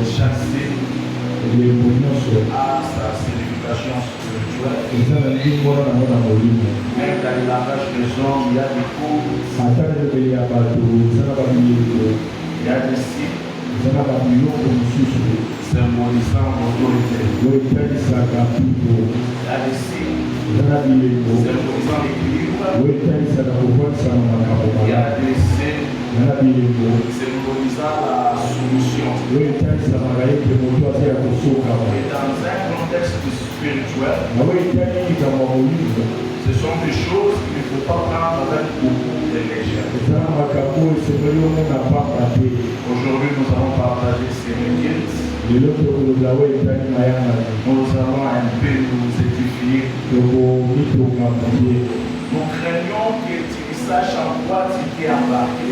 chasser à sa signification spirituelle. Même dans le langage des hommes, il y a des cours, il y a des signes symbolisant l'autorité. Il y a des signes symbolisant l'équilibre. Il y a des signes symbolisant la soumission. Et dans un contexte spirituel, ce sont des choses qu'il ne faut pas prendre avec beaucoup de légèreté. Aujourd'hui, nous allons partager ces rites. Nous allons un peu nous édifier. Nous craignons que tu saches en quoi tu t'es embarqué.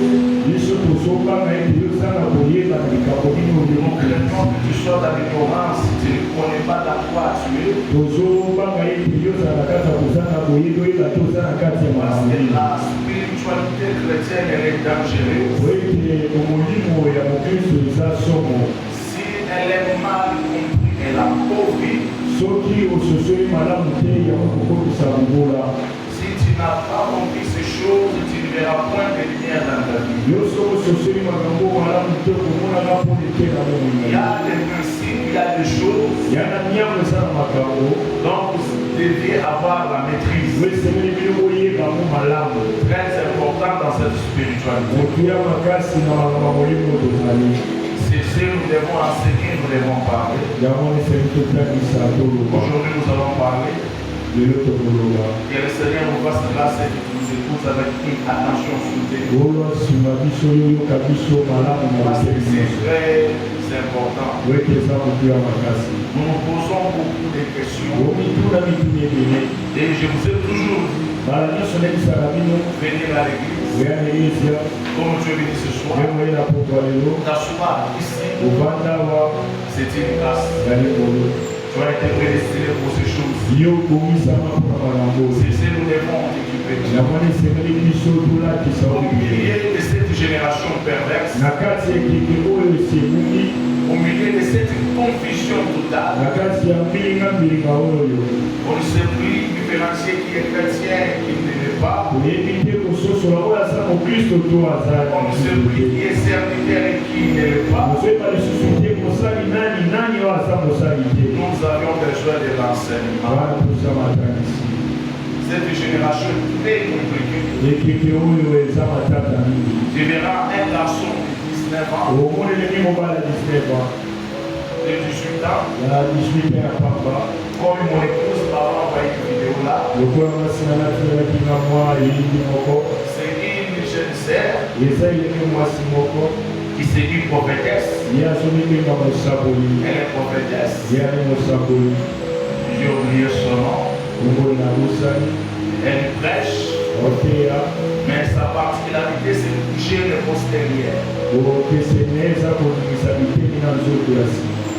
Nous craignons que tu sois dans l'ignorance si tu ne connais pas dans quoi tu es. Parce que la spiritualité chrétienne est dangereuse. Si elle est mal comprise, elle appauvrit. Si tu n'as pas compris ces choses, tu ne verras point de lumière dans ta vie. Il y a des principes, il y a des choses dont vous devez avoir la maîtrise. Très important dans cette spiritualité. C'est ce que nous devons enseigner, nous devons parler. Aujourd'hui, nous allons parler. Que le Seigneur nous fasse grâce et qu'il nous écoute avec une attention soutenue. Parce que c'est très important. Nous nous posons beaucoup de questions. Et je vous ai toujours dit, venir à l'église, comme tu es venu ce soir, t'asseoir ici, c'est une grâce. Tu as été prédestiné pour ces choses. C'est ce que nous devons occuper. Au milieu de cette génération perverse, au milieu de cette confusion totale, on ne sait plus différencier qui est chrétien et qui ne l'est pas. On ne sait plus qui est serviteur et qui ne l'est pas. Nous avions besoin de l'enseignement. Cette génération est très compliquée. Tu verras un garçon de 19 ans, de 18 ans, comme mon épouse m'a envoyé une vidéo là. C'est une jeune sœur qui s'est dit prophétesse. Elle est prophétesse. J'ai oublié son nom. Elle prêche. Mais sa particularité, c'est de toucher les postérieurs.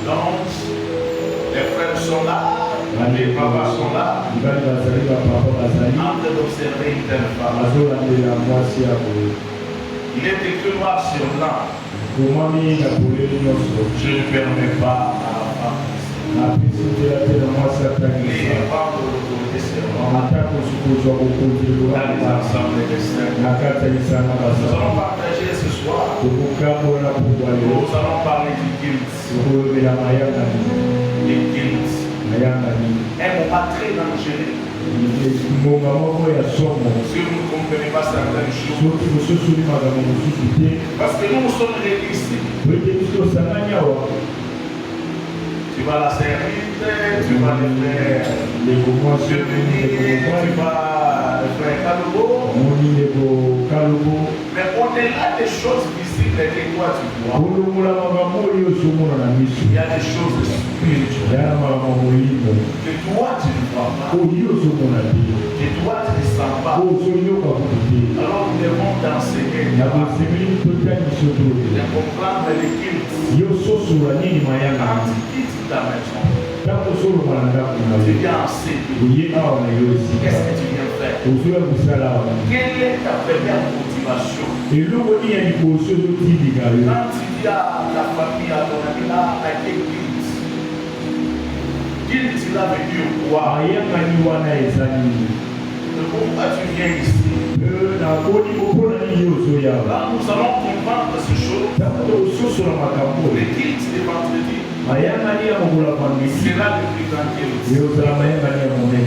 Donc, les frères sont là, les papas sont là, en train d'observer une telle femme. Il est écrit noir sur blanc. Je ne permets pas à la femme. Les femmes de l'autorité seront dans les assemblées des saints. Nous allons partager ce soir. Nous allons parler du guilt. Du guilt. Un moment très dangereux. Si vous ne comprenez pas certaines choses, parce que nous sommes réglés. Tu vas la servir, tu vas le faire devenir, tu vas le faire calbo. Mais au-delà des choses visibles que toi tu vois, il y a des choses spirituelles que toi tu ne vois pas, que toi tu ne sens pas. Alors nous devons t'enseigner de comprendre les guilts. Quand tu quittes ta maison, tu viens enseigner. Qu'est-ce que tu viens faire? Quelle est ta première motivation? Quand tu dis à ta famille, à là a été guilt. Guilt, il a venu quoi? Pourquoi tu viens ici? Là, nous allons comprendre ces choses. Le guilt de vendredi sera le plus grand guilt.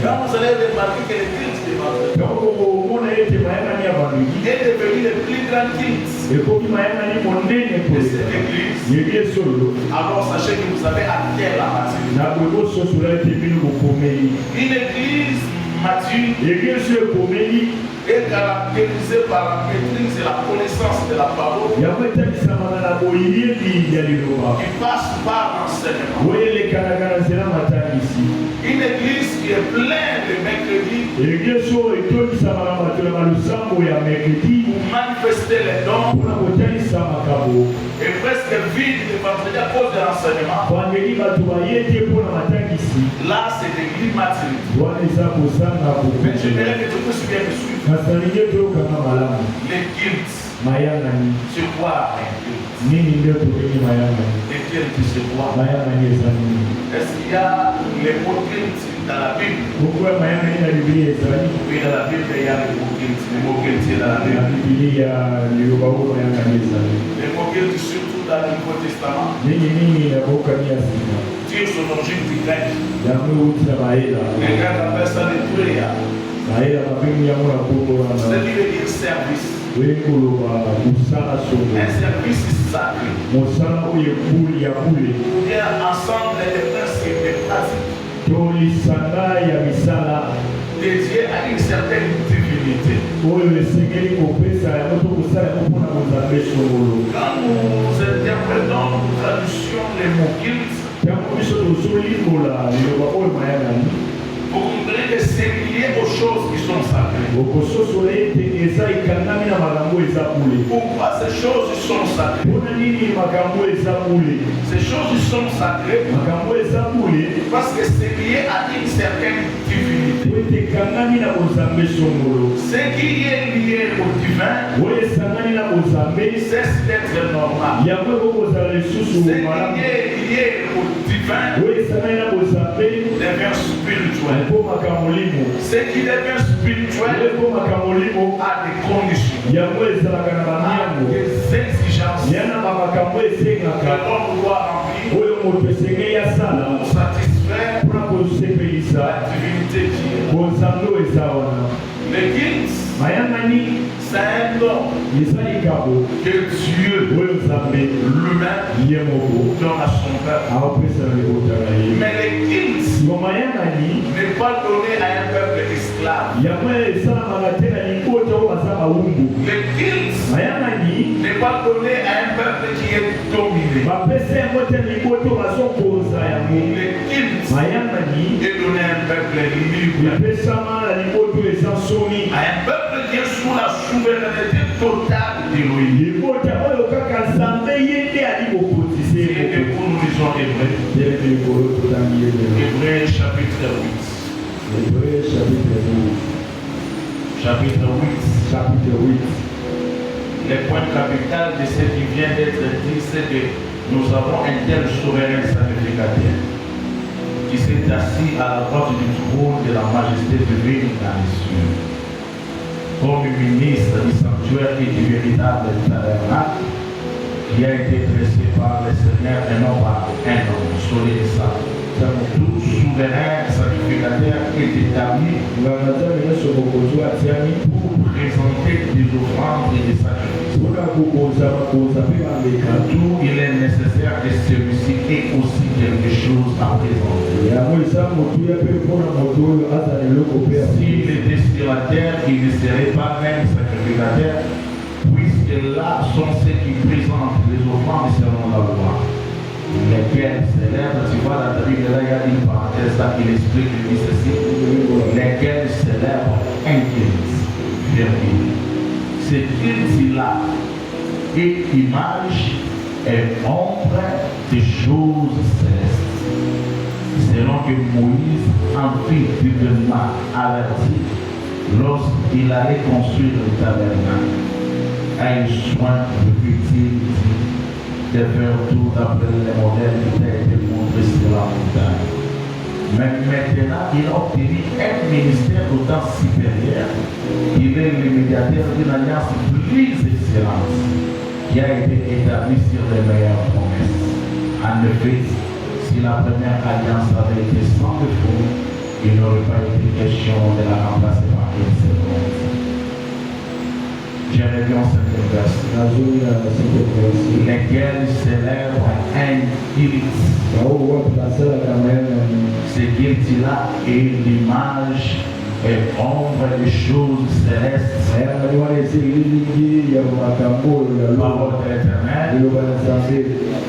Quand vous allez remarquer que le guilt de vendredi est devenu le plus grand guilt de cette église, alors sachez que vous avez atteint la maturité. Une église mature est caractérisée par la maîtrise et la connaissance de la parole qui passe par l'enseignement. Une église qui est pleine de mercredis pour manifester les dons et presque vide de vendredi à cause de l'enseignement. Là, c'est l'église mature. Mais je dirais que tu peux bien me suivre. Le guilt. C'est quoi un guilt? Le guilt, c'est quoi? Est-ce qu'il y a les mots guilt dans la Bible? Oui, dans la Bible, il y a les mots guilt. Les mots guilt dans la Bible. Les mots guilt surtout dans le Nouveau Testament. Dieu son origine du grec. Les Grecs appellent ça le turia. C'est qui veut dire service. Un service sacré. Ou bien ensemble des principes et pratiques dédiés à une certaine divinité. Quand nous interprétons, nous traduisons les mots guilt, pour montrer que c'est lié aux choses qui sont sacrées. Pourquoi ces choses sont sacrées? Ces choses sont sacrées parce que c'est lié à une certaine divinité. Ce qui est lié au divin cesse d'être normal. Ce qui est lié au divin devient spirituel. Ce qui devient spirituel a des conditions, a des exigences que l'homme doit remplir pour satisfaire la divinité qui est. Le guilt, c'est un don que Dieu lui-même donne à son peuple. Mais le guilt n'est pas donné à un peuple esclave. Le guilt n'est pas donné à un peuple qui est dominé. Le guilt est donné à un peuple libre. À un peuple qui est sous la souveraineté totale d'Élohim. Et pour nous lisons Hébreux chapitre 8. Chapitre 8. Le point capital de ce qui vient d'être dit, c'est que nous avons un tel souverain sacrificateur qui s'est assis à la droite du trône de la majesté divine dans les cieux, comme ministre du sanctuaire et du véritable tabernacle, qui a été dressé par le Seigneur et non par un homme. Soyez ça. Tout souverain sacrificateur est établi pour présenter des offrandes et des sacrifices. Tout il est nécessaire que celui-ci ait aussi quelque chose à présenter. S'il est destinataire, il ne serait pas même sacrificateur, puisque là sont ceux qui présentent les offrandes selon la loi. Lesquels célèbrent, tu vois dans la Bible, là il y a une parenthèse là qui explique, il dit ceci, lesquels célèbrent un culte. Ce culte-là est image et ombre des choses célestes. Selon que Moïse en fit divinement averti lorsqu'il allait construire le tabernacle. A eu soin de faire tout d'après les modèles Mais maintenant, il a obtenu un ministère d'autant supérieur qu'il est le médiateur d'une alliance plus excellente qui a été établie sur les meilleures promesses. En effet, si la première alliance avait été sans défaut, il n'aurait pas été question de la remplacer par une seconde. J'aimerais bien cette verset. Lesquels s'élèvent à un culte. Ce qu'il dit là est l'image et ombre des choses célestes. Parole de l'Éternel.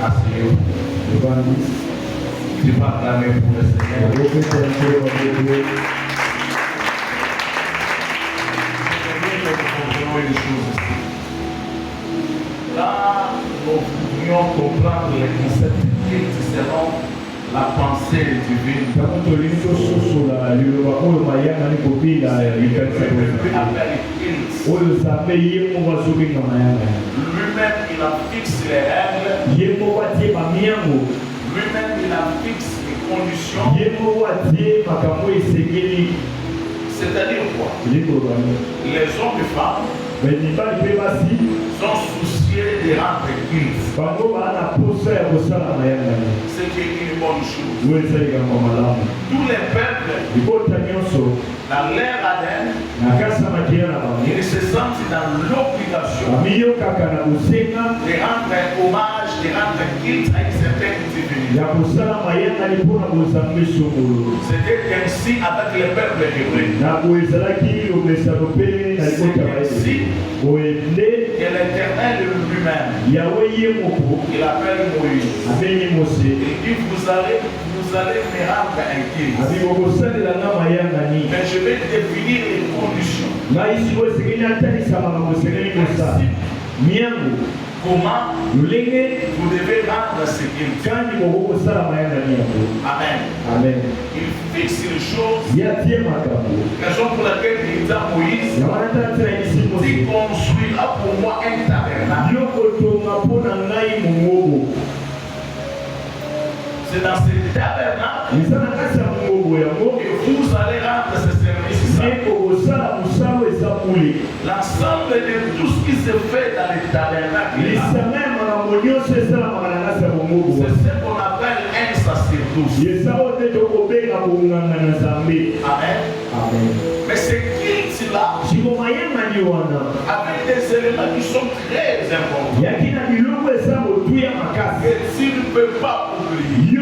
Asseyez-vous. Tu vas acclamer pour le Seigneur. Là, nous pourrions comprendre les concepts cultes selon la pensée divine. Lui-même, il a fixé les règles. Lui-même, il a fixé les conditions. C'est-à-dire quoi? Les hommes et femmes sont souciés de rendre culte. C'est une bonne chose. Tous les peuples, dans l'ère Aden, ils se sentent dans l'obligation de rendre hommage, de rendre culte à une certaine divinité. C'était ainsi avec les peuples hébreux. C'est ainsi que l'Éternel lui-même, il appelle Moïse. Il dit, vous allez me rendre un culte. Mais je vais définir les conditions. Comment vous devez rendre ce culte. Amen. Amen. Il fixe les choses. Raison pour laquelle il dit à Moïse, tu construiras pour moi un tabernacle. C'est dans ce tabernacle que vous allez rendre ce service. L'ensemble de tout ce qui se fait dans les tabernacles, c'est ce qu'on appelle un sacerdoce. Amen. Mais ce culte-là, avec des éléments qui sont très importants, et tu ne peux pas oublier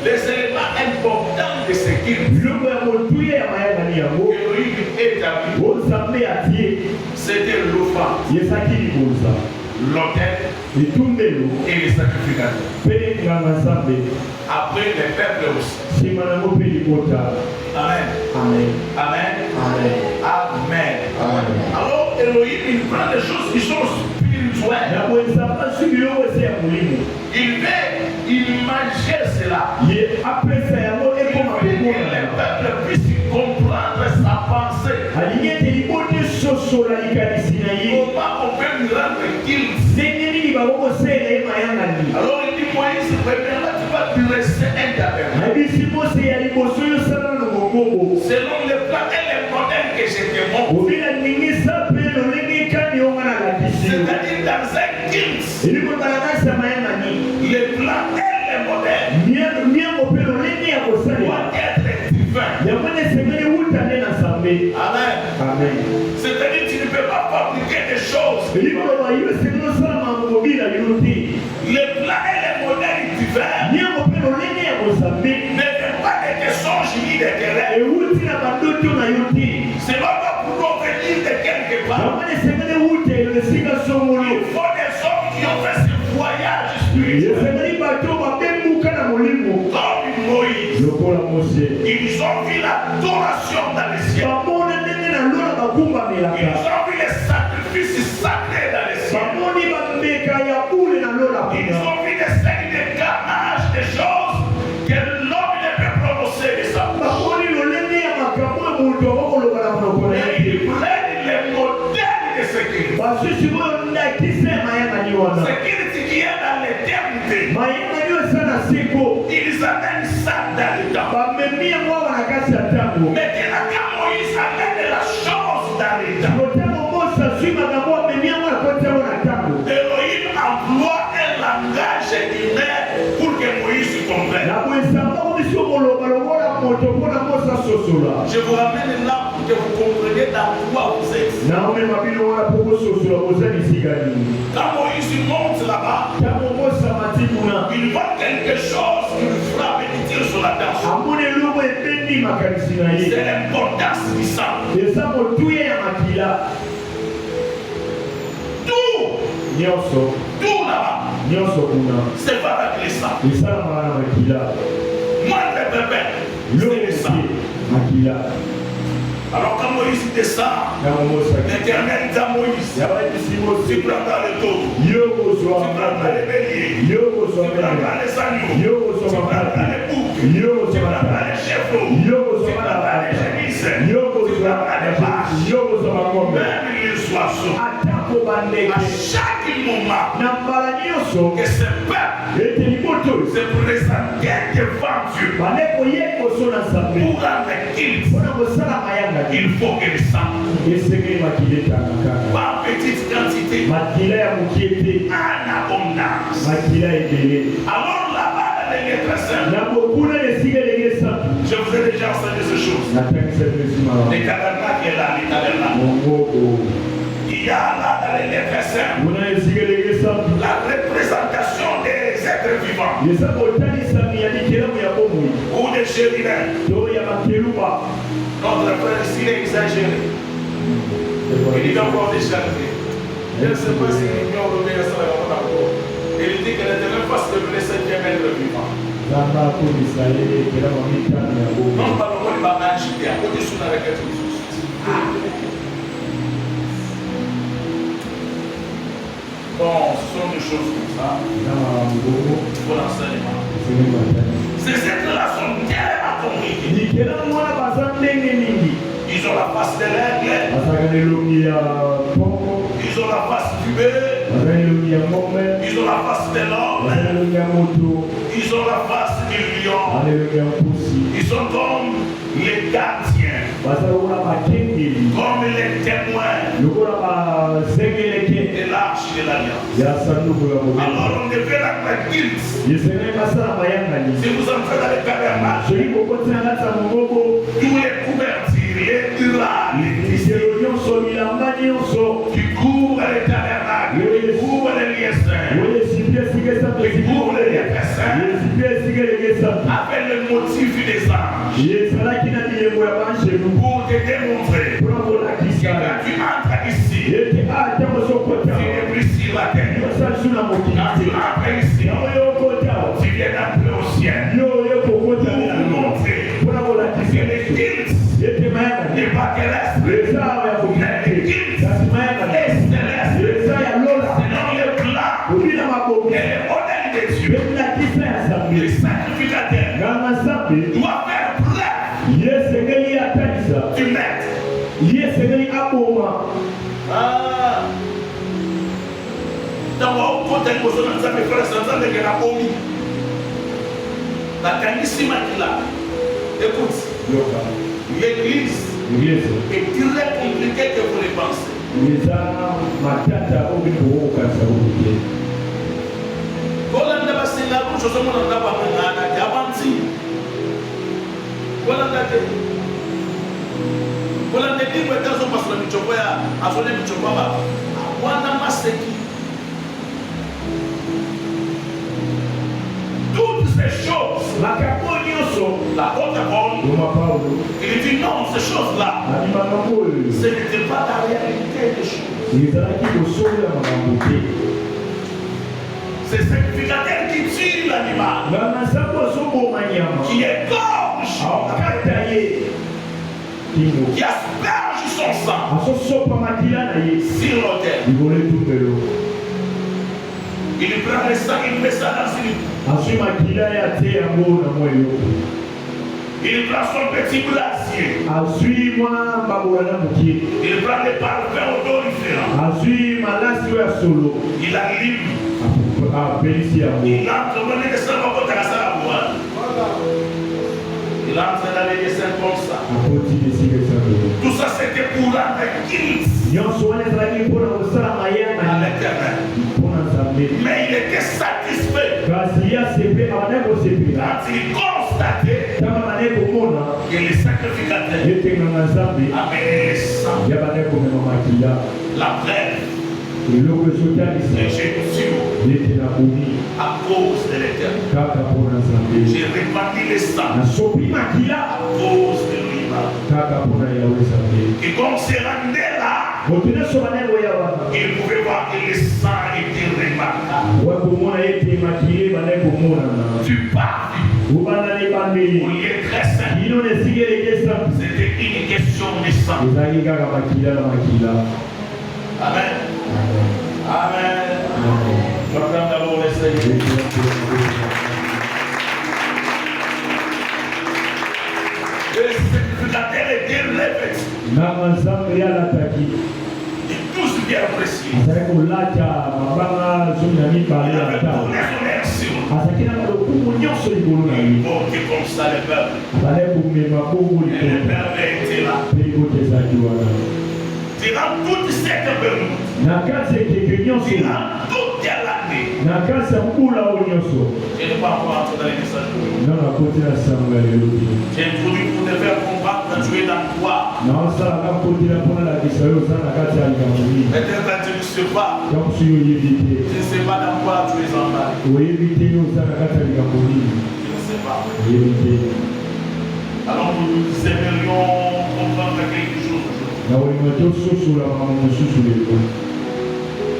les éléments importants de ce culte. C'était l'offrande, l'autel et les sacrificateurs. Après les peuples aussi. Amen. Amen. Amen. Amen. Amen. Alors Elohim, il prend des choses qui sont spirituelles. Il veut imaginer cela. Il veut que les peuples puissent comprendre sa pensée. Comment on peut nous rendre culte? Alors il dit, Moïse, premièrement, tu vas dresser un tabernacle selon le plan et les modèles que je te montre. C'est-à-dire dans un culte, les plans et les modèles doivent être divins. Amen. Amen. C'est-à-dire que tu ne peux pas fabriquer des choses. Les plans et les modèles divins ne font pas des songes ni des querelles. C'est pas pour venir de quelque part. Il faut des hommes qui ont fait ce voyage spirituel. Comme Moïse. Ils ont vu l'adoration dans les cieux. Ils ont vu les sacrifices sacrés dans les cieux. Ils ont vu des scènes de carnage, des choses que l'homme ne peut prononcer de sa bouche. Et ils prennent les modèles de ce qui est dans l'éternité. Ils amènent ça pour que Moïse comprenne. Je vous ramène là pour que vous compreniez dans quoi vous êtes. Quand Moïse monte là-bas, il voit quelque chose qui lui fera bénir sur la tâche. C'est l'importance du sang. Tout là-bas, c'est pas avec les sangs. Moi, le bébé, c'est le sang. Alors quand Moïse descend, l'Éternel dit à Moïse, tu prendras le taureau, tu prendras les béliers, tu prendras les agneaux, tu prendras les boucs, tu prendras les chevaux, tu prendras les génisses, tu prendras les vaches, même les oiseaux. À chaque moment que ce peuple se présentait devant Dieu pour rendre culte, il faut que le sang, par petite quantité, en abondance. Alors là-bas, dans les lettres saintes, je vous ai déjà enseigné ces choses. Le tabernacle est là, le tabernacle. Il y a là dans les lettres saintes la représentation des êtres vivants ou des chérubins. Notre frère ici est exagéré. Il dit encore des charité. Je ne sais pas s'il ignore le meilleur salaire. Il dit que l'Éternel fasse de le septième être vivant. Non, pas le monde va manger à côté sur la requête. Bon, ce sont des choses comme ça. Pour l'enseignement. Ces êtres-là sont tellement compliqués. Ils ont la face de l'aigle. Ils ont la face du bœuf. Ils ont la face de l'homme. Ils ont la face du lion. Ils sont comme les gardiens. Comme les témoins de l'arche de l'alliance. Alors on devait la guilde. Si vous entrez dans le tabernacle, tous les couvertures, les draps, les tissus qui couvrent le tabernacle, qui couvrent les lieux saints, qui couvrent les lieux saints, avec le motif des anges, pour te démontrer que quand tu entres ici, tu n'es plus sur la terre. Quand tu entres ici, tu viens d'entrer au ciel. Pour montrer que le culte n'est pas terrestre, mais le culte est céleste, selon le plan et le modèle de Dieu. Le sacrificateur doit faire preuve du maître. Dans mon côté, nous sommes en train de faire ça, nous écoute, l'église est très compliquée que vous le pensez. Toutes ces choses, l'apôtre Paul, il dit non, ces choses-là, ce n'était pas la réalité des choses. C'est le sacrificateur qui tue l'animal, qui égorge, qui asperge son sang sur l'autel. Il prend le sang, il met ça dans une. Il prend son petit brasier. Il prend les parfums odoriférants. Il allume. Il entre dans les dessins pour la salle à boire. Il entre dans les dessins comme ça. Tout ça c'était pour rendre guilt à l'Éternel. Mais il était satisfait il constatait que les sacrificateurs amenaient le sang, la brève, et Jésus à cause de l'Éternel. J'ai répandu le sang à cause de l'Oïma. Quiconque se rendait là, il pouvait voir que le sang était remarquable. Tu pars au lieu très saint. C'était une question de sang. Amen. Amen. Je regarde d'abord les Seigneurs. Le sacrificateur était revêtu de tout ce qui est apprécié. Il avait tourné son air sur il portait comme ça le peuple. Et le peuple était là. Durant toute cette période, durant toute l'année, je n'ai pas encore entendu dans les messages. J'ai introduit pour te faire combattre quand tu es dans toi. Peut-être quand tu ne sais pas. Tu ne sais pas dans quoi tu es emballé. Tu ne sais pas. Alors nous aimerions comprendre quelque chose.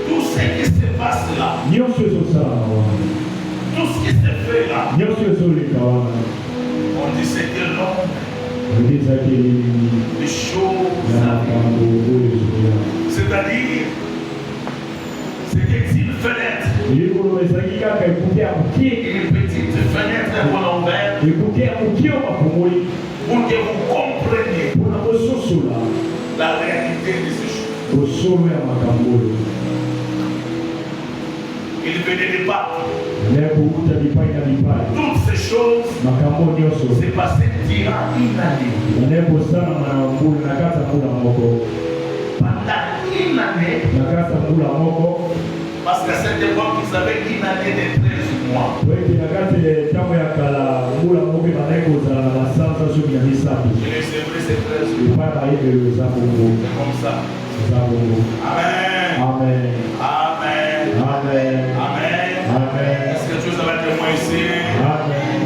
Tout ce qui se passe là, tout ce qui se fait là, on dit c'était l'homme, les choses, c'est-à-dire, c'était une fenêtre, une petite fenêtre qu'on ouvert pour que vous compreniez la réalité de ces choses. Il venait de partout. Toutes ces choses s'est passé durant une année. Pendant une année, parce qu'à cette époque, ils avaient une année de 13 mois. Je les célébrais ces 13 mois. C'est comme ça. Amen. Amen. Amen. Amen. Amen. Amen. Est-ce que tu as un témoin ici? Amen.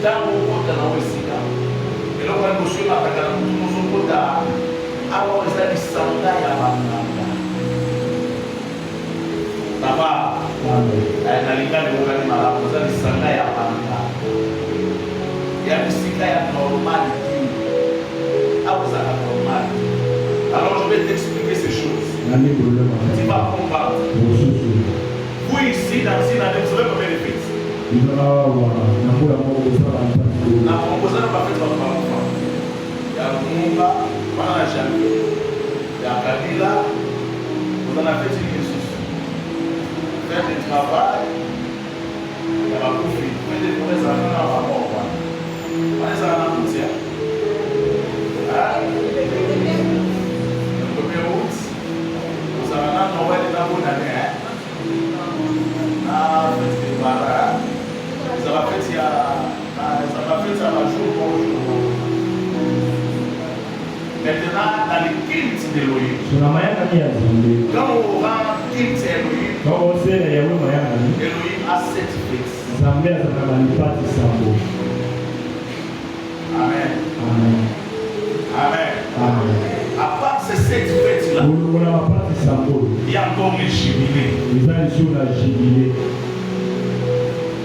Dans mon côté, dans le Sika, et là, quand monsieur m'a dit que nous sommes alors ils ont dit Sanda Yabanga. Papa, nalika de Bogani Mala, ils ont dit Sanda Yabanga. Il y a une Sika normale. Ah, vous avez normal. Alors je vais t'expliquer ces choses. Tu vas comprendre. Vous ici, dans une année, vous savez combien de fêtes? La composante va faire par enfant. Il y a Mumba, Mana Janvier. Il y a Kabila. Vous en avez fait une ressource. Faire du travail. Il y a ma bouffe. Faites des promesses à la mort. On est à la routière. Le 1er août, nous allons envoyer des bonne année. Fête de Bara. Ça va faire un jour pour jour. Maintenant, dans les cultes d'Elohim, quand on rend culte Elohim, Elohim a 7 fêtes. Amen. Amen. Amen. Amen. À part ces 7 fêtes-là, il y a encore les jubilés.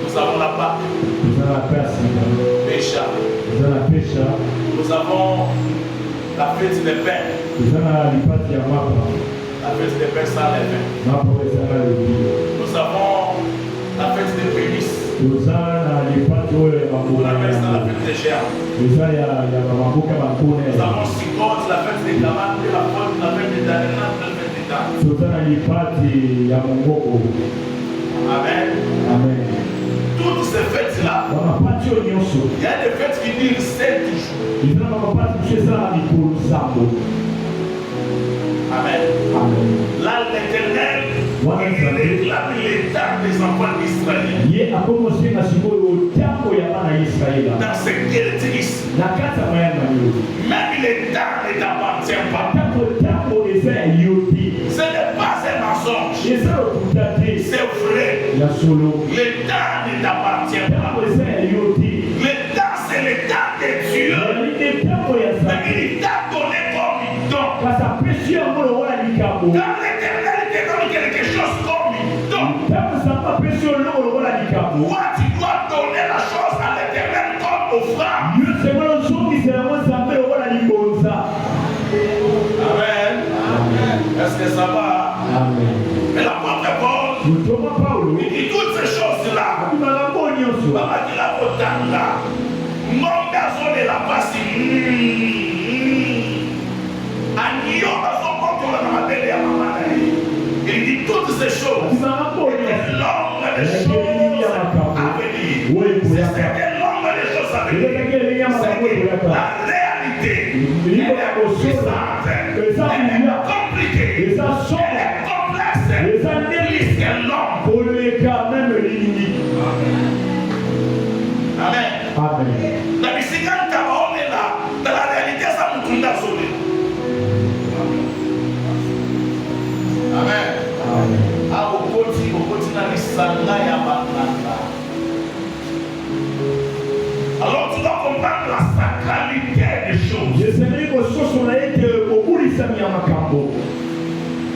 Nous avons la Pâque, Pécha. Nous avons la fête des pains. La fête des pains sans levain. Nous avons la fête des prémices. On appelle ça la fête des germes. Nous avons Sikot, la fête des cabanes, la fête des Dalénas, la fête des dames. Amen. Amen. Toutes ces fêtes-là, il y a des fêtes qui durent 7 jours. Amen. Amen. Là, l'Éternel, il réclame l'état des Il a commencé à se faire au temple d'Israël. Dans ce qu'elle dit, même l'État ne t'appartient pas. Ce n'est pas un mensonge. C'est vrai. L'État ne t'appartient pas. L'État, c'est l'État de Dieu. Mais il t'a donné comme don. Quand l'Éternel te donne quelque chose comme don, toi tu dois donner la chose à l'Éternel comme offrande. Amen. Est-ce que ça va? Amen. Mais l'apôtre Paul, il dit toutes ces choses-là. Il dit toutes ces choses. Et l'homme des choses à venir. C'est ce que l'homme des choses à venir. C'est la réalité. Elle est puissante. Elle est compliquée. Elle est complexe. Plus que l'homme. Amen. Amen. La bisikane on est là. Dans la réalité, ça nous tourne à sauver. Amen. Ah, au quotidien, alors tu dois comprendre la sacralité des choses.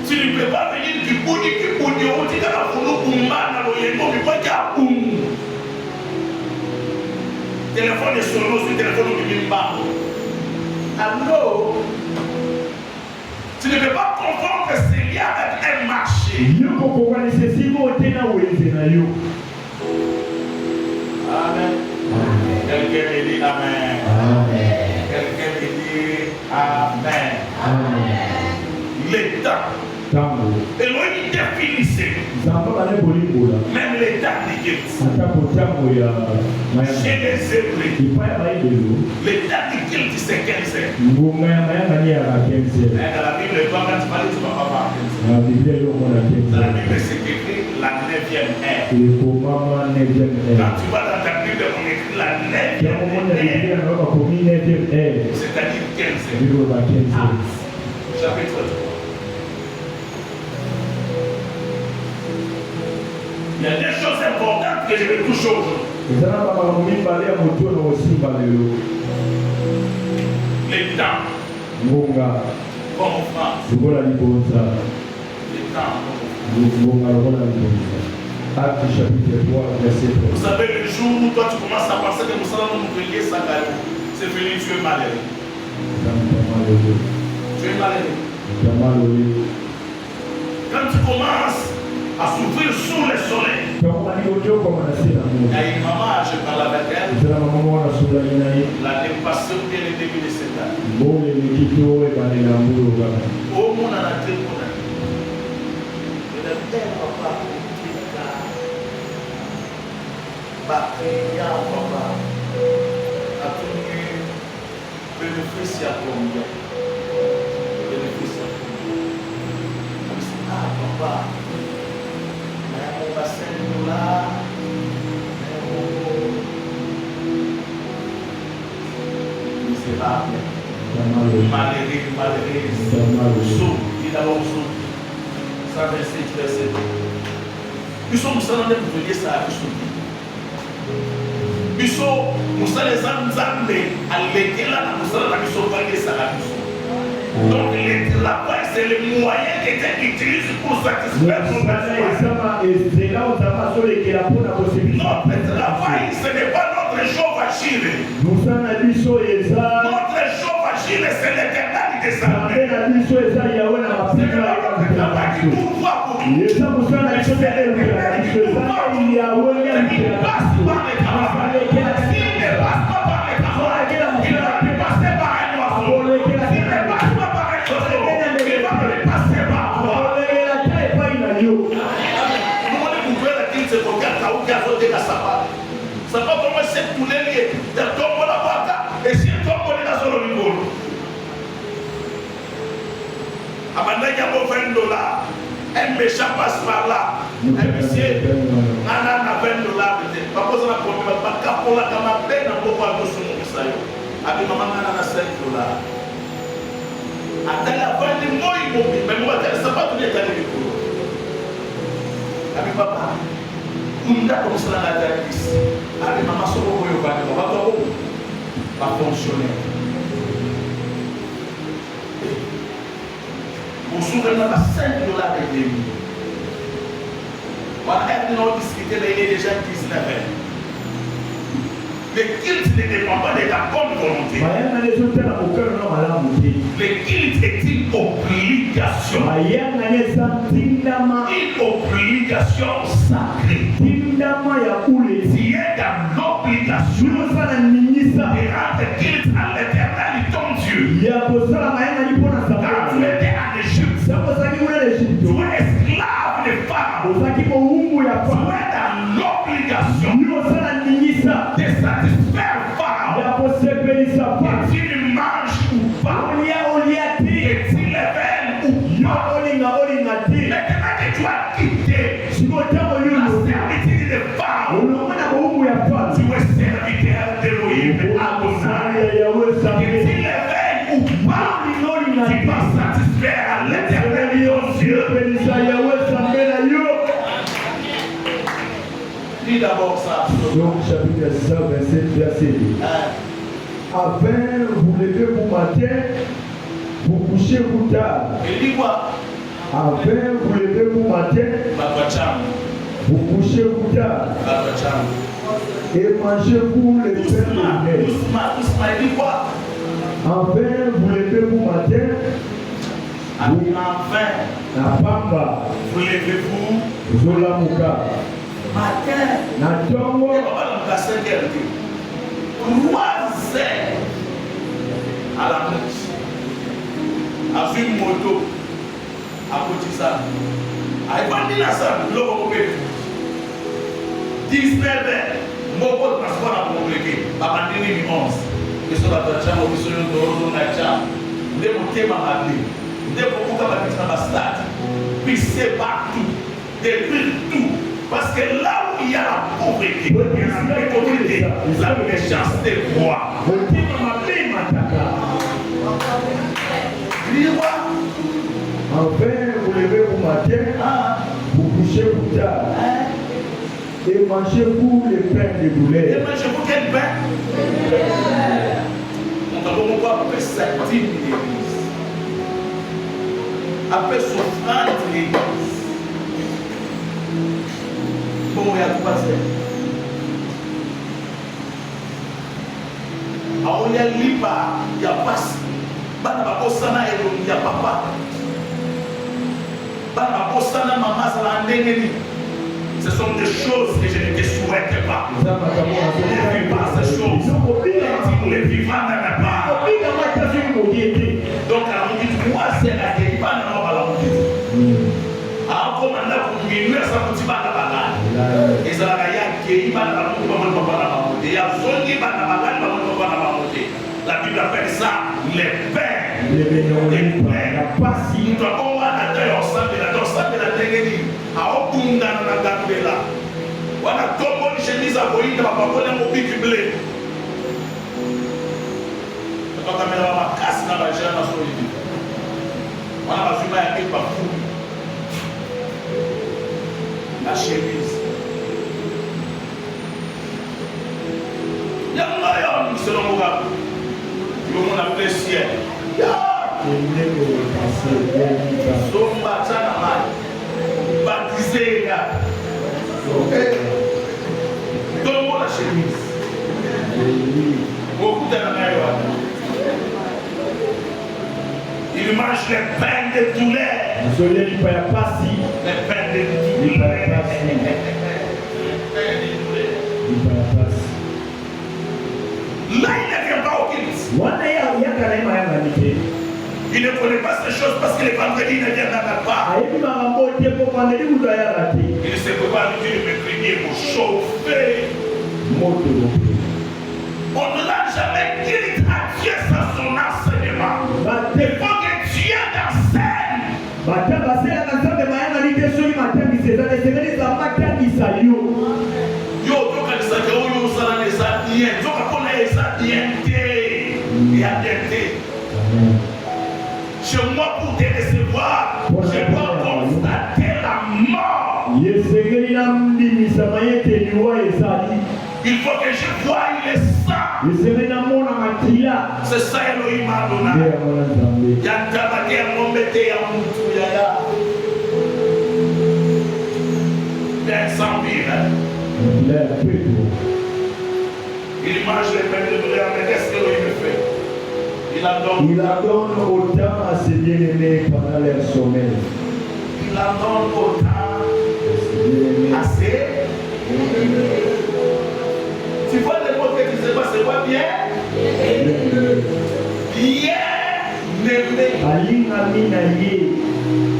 Tu ne peux pas venir du bout du téléphone est solo sur le téléphone du Bimba. Allô? Tu ne peux pas confondre ce lien avec un marché. Amen. Quelqu'un me dit Amen. Quelqu'un me dit Amen. L'État. Et l'on y définissait. Même l'État d'Égypte. Chez les Hébreux. L'État d'Égypte, c'est 15 ans. Mais dans la Bible, quand tu parles, tu ne vas pas voir 15 ans. Dans la Bible, c'est écrit la 9e ère. Quand tu vas dans ta Bible, on écrit la 9e ère. C'est-à-dire 15 ans. Chapitre 3. Il y a des choses importantes que je vais toucher aujourd'hui. L'État. Comme en France. L'État. Acte chapitre 3, verset 3. Vous savez, le jour où toi tu commences à penser que nous allons nous briller ça, c'est fini, tu es malheureux. Tu es malheureux. Quand tu commences à s'ouvrir sous le soleil. Il y a une maman, je parle avec elle. L'année passée ou bien le début de cette année. Oh, mon anaté, mon ami. Je ne t'aime pas pour tout cas. Batéria, papa. A tout nu. Bénéfice à combien? Bénéfice à combien? Ah, papa. Misérable, malheureux, sous, il a sous 126 verset. Nous sommes pour venir ça à nous sommes les Anzambe à l'éclat, nous sommes la mission ça. Donc le travail, c'est le moyen que tu utilises pour satisfaire ton besoin. Notre travail, ce n'est pas notre chauffagile. Notre chauffagile, c'est l'éternel des armées. C'est pas notre travail qui pourvoit pour nous. C'est l'éternel qui pourvoit pour nous. Il passe par les paroles. S'il ne passe pas par les paroles, il va plus passer par un oiseau. S'il ne passe pas par un oiseau, il va plus passer par toi. Ça va commencer à tous les liens. De tomber la bata et si tombe dans son niveau. Abandonne $20. Un méchant passe par là. Un monsieur, un Attends la fin du mois, mais moi, ça va tout être allé. Avec papa, on a comme ça la directrice. Avec maman, son beau, on va pas fonctionner. Vous souvenez de $5 de demi. On a discuté, il est déjà 19 ans. Le culte ne dépend pas de ta bonne volonté. Le culte est une obligation. Une obligation sacrée. Tu es dans l'obligation de rendre culte à l'Éternel ton Dieu. Quand tu étais en Égypte, tu es esclave des femmes. Tu es dans l'obligation de satisfaire Pharaon. Et tu ne manges ou pas. Et tu lèves ou pas. Maintenant que tu as quitté la servitude de Pharaon, tu es serviteur d'Élohim, Adonai. Et tu lèves ou pas, tu vas satisfaire à l'Éternel ton Dieu. Dis d'abord ça. Donc, chapitre 100, verset 2. Afin vous levez vous matin, vous couchez vous tard. Il dit quoi? Afin vous levez vous matin, vous couchez vous tard. Et mangez-vous les pains de lait. Doucement, il dit quoi? Afin vous levez vous matin, enfin, na pamba, vous levez-vous zolamuka. matin, na tongo, 3 heures à la nuit, avec une moto, à côté de ça. Avec un dinosaure, l'eau va 19 heures, mon pote transport a compliqué, à 11. Et sur la tâche, on dit sur le dos, on a déjà, on est monté ma madame, on est beaucoup de stade, puis c'est partout, détruire tout. Parce que là où il y a la pauvreté, il y a la méchanceté, la méchanceté roi. Enfin, vous levez au matin, vous couchez vous tard. Et mangez-vous les pains de boulet. Et mangez-vous quel pain? On a beaucoup appelé cette type d'église. Appelé souffrance de l'église. Bon, il y a tout passé. Alors, il y a l'IPA, il y a pas. Il y a papa. Ce sont des choses que je ne te souhaite pas. Ne vis pas ces choses. Les vivants n'aiment pas. Donc, à la minute, moi, c'est la guerre. Pas de la alors, comme on a continué à s'en la bagarre, et ça a été la Bible appelle ça les pains. Les pains. Nous avons un acteur ensemble de la télé. À Okunda, on a gardé là. On a tombé une chemise à Boïd, on a pas volé mon pic blé. On a mis la casse dans la chaîne à Solidi. On a pas fumé avec pas fou. La chemise. Il y a un maillot, selon mon gars. Il y a un apprécié. Baptisé, gars. Donne-moi la chemise. Beaucoup de maillot. Il mange les pains de douleur. Les pains de douleur. Là, il ne vient pas au culte. Il ne connaît pas ces choses parce que les vendredis ne viennent pas. Il ne sait pas l'utile de m'écrire pour chauffer. On ne l'a jamais culte à Dieu sans son enseignement. Il faut que Dieu t'enseigne. Yo, donc, il y a des Il faut que je voie le sang. C'est ça Elohim m'a donné. Yantabake Mombete Yamutu Yaya. Bien sans vivre. Il mange les pains de douleur, mais qu'est-ce que Elohim fait? Il la donne autant à ses bien-aimés pendant leur sommeil. Il la donne autant à ses bien-aimés. Tu vois les mots que tu sais pas, c'est quoi bien? Bien-aimé.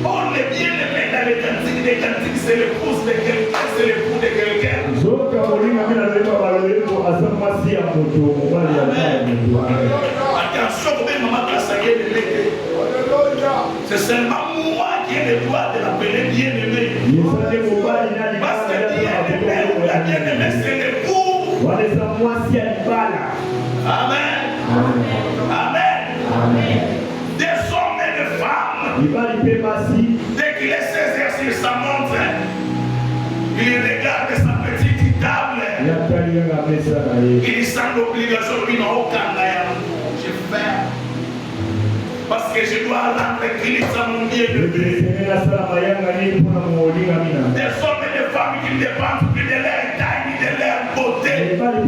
Oh, les bien-aimés dans les cantiques, c'est l'épouse de quelqu'un, c'est l'époux de quelqu'un. Attention, comme maman a saillé de l'été. C'est seulement moi qui ai le droit de l'appeler bien-aimé. Parce que bien-aimé, la bien-aimée, c'est l'époux. Amen. Amen. Des hommes et des femmes. Dès qu'il est 16h sur sa montre, il regarde sa petite table. Il sent l'obligation de lui aucun je fais. Parce que je dois rendre Christ à mon bien-aimé. Des hommes et des femmes qui ne dépendent plus de leur taille ni de leur beauté. Des hommes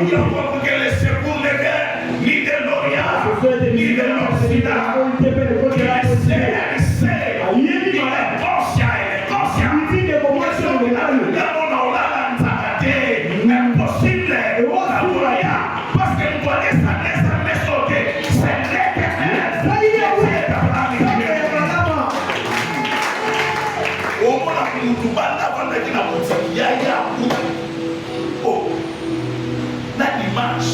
qui ont compris que le secours ne vient ni de l'Orient, ni de l'Occident. Il est conscient, il est conscient. Impossible, parce que nous doit laisser sauter. C'est l'éternel. Au moment où nous avons dit la boutique, il y a oh, la dimanche.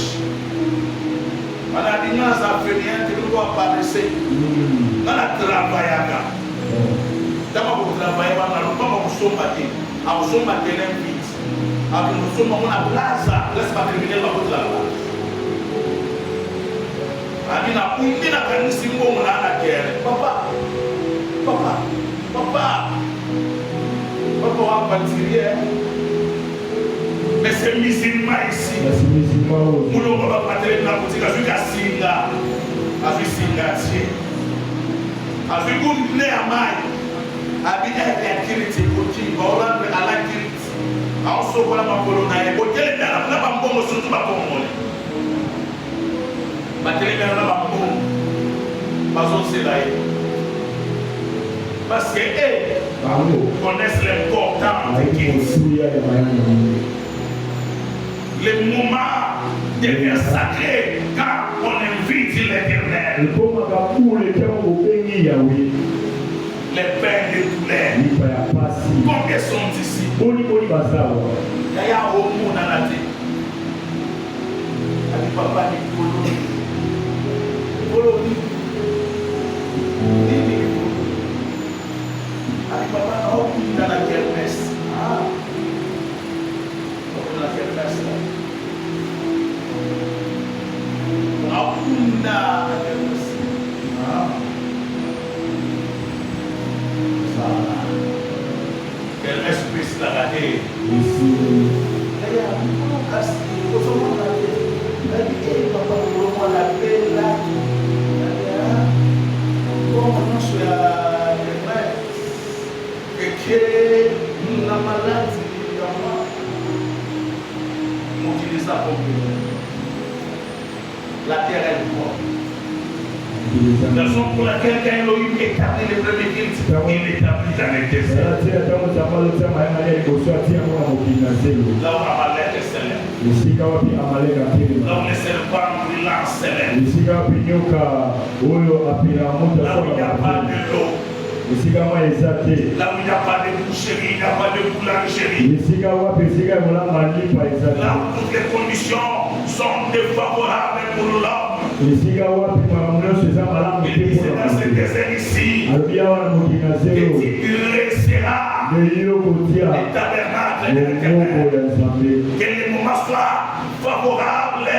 La dimanche, ça fait rien, tu dois apparaître. Dans la travail, d'abord, vous travaillez, vous sommes vite. Après, nous sommes à la place, laisse pas terminer la route là. Amina, on dit la canne on a la guerre. Papa, va partir. Mais c'est musulman ici. Nous ne va pas partir dans la boutique à Singa. À Singa, à Goulné à Maï. À Bida et à Kiriti, à Hollande, à la Kiriti. À Osobola, ma colonna, et au Télémère, on n'a pas bon, surtout ma bonne. Ma Télémère, on n'a pas bon. Pas on s'est là. Parce que eux connaissent l'importance de Kiriti. Le moment devient sacré quand on invite l'Éternel. Les pains de douleur. Combien sont ici? Il y a un homme dans la tête. Avec papa dit Polo. Avec papa dans la kermesse. Ah. Dans la kermesse. Akunda la kermesse. Ah. Quel esprit la gâté ici. La terre est morte. La raison pour laquelle Elohim établit les premiers guides, il établit dans les déserts. Là où Amalek est célèbre. Là où les serpents brûlants célèbres. Là où il n'y a pas de l'eau. Là où il n'y a pas de boucherie, il n'y a pas de boulangerie. Là où toutes les conditions sont défavorables pour l'homme. Il disait dans ce désert ici que tu dresseras les tabernacles de l'Éternel. Que les moment soit favorable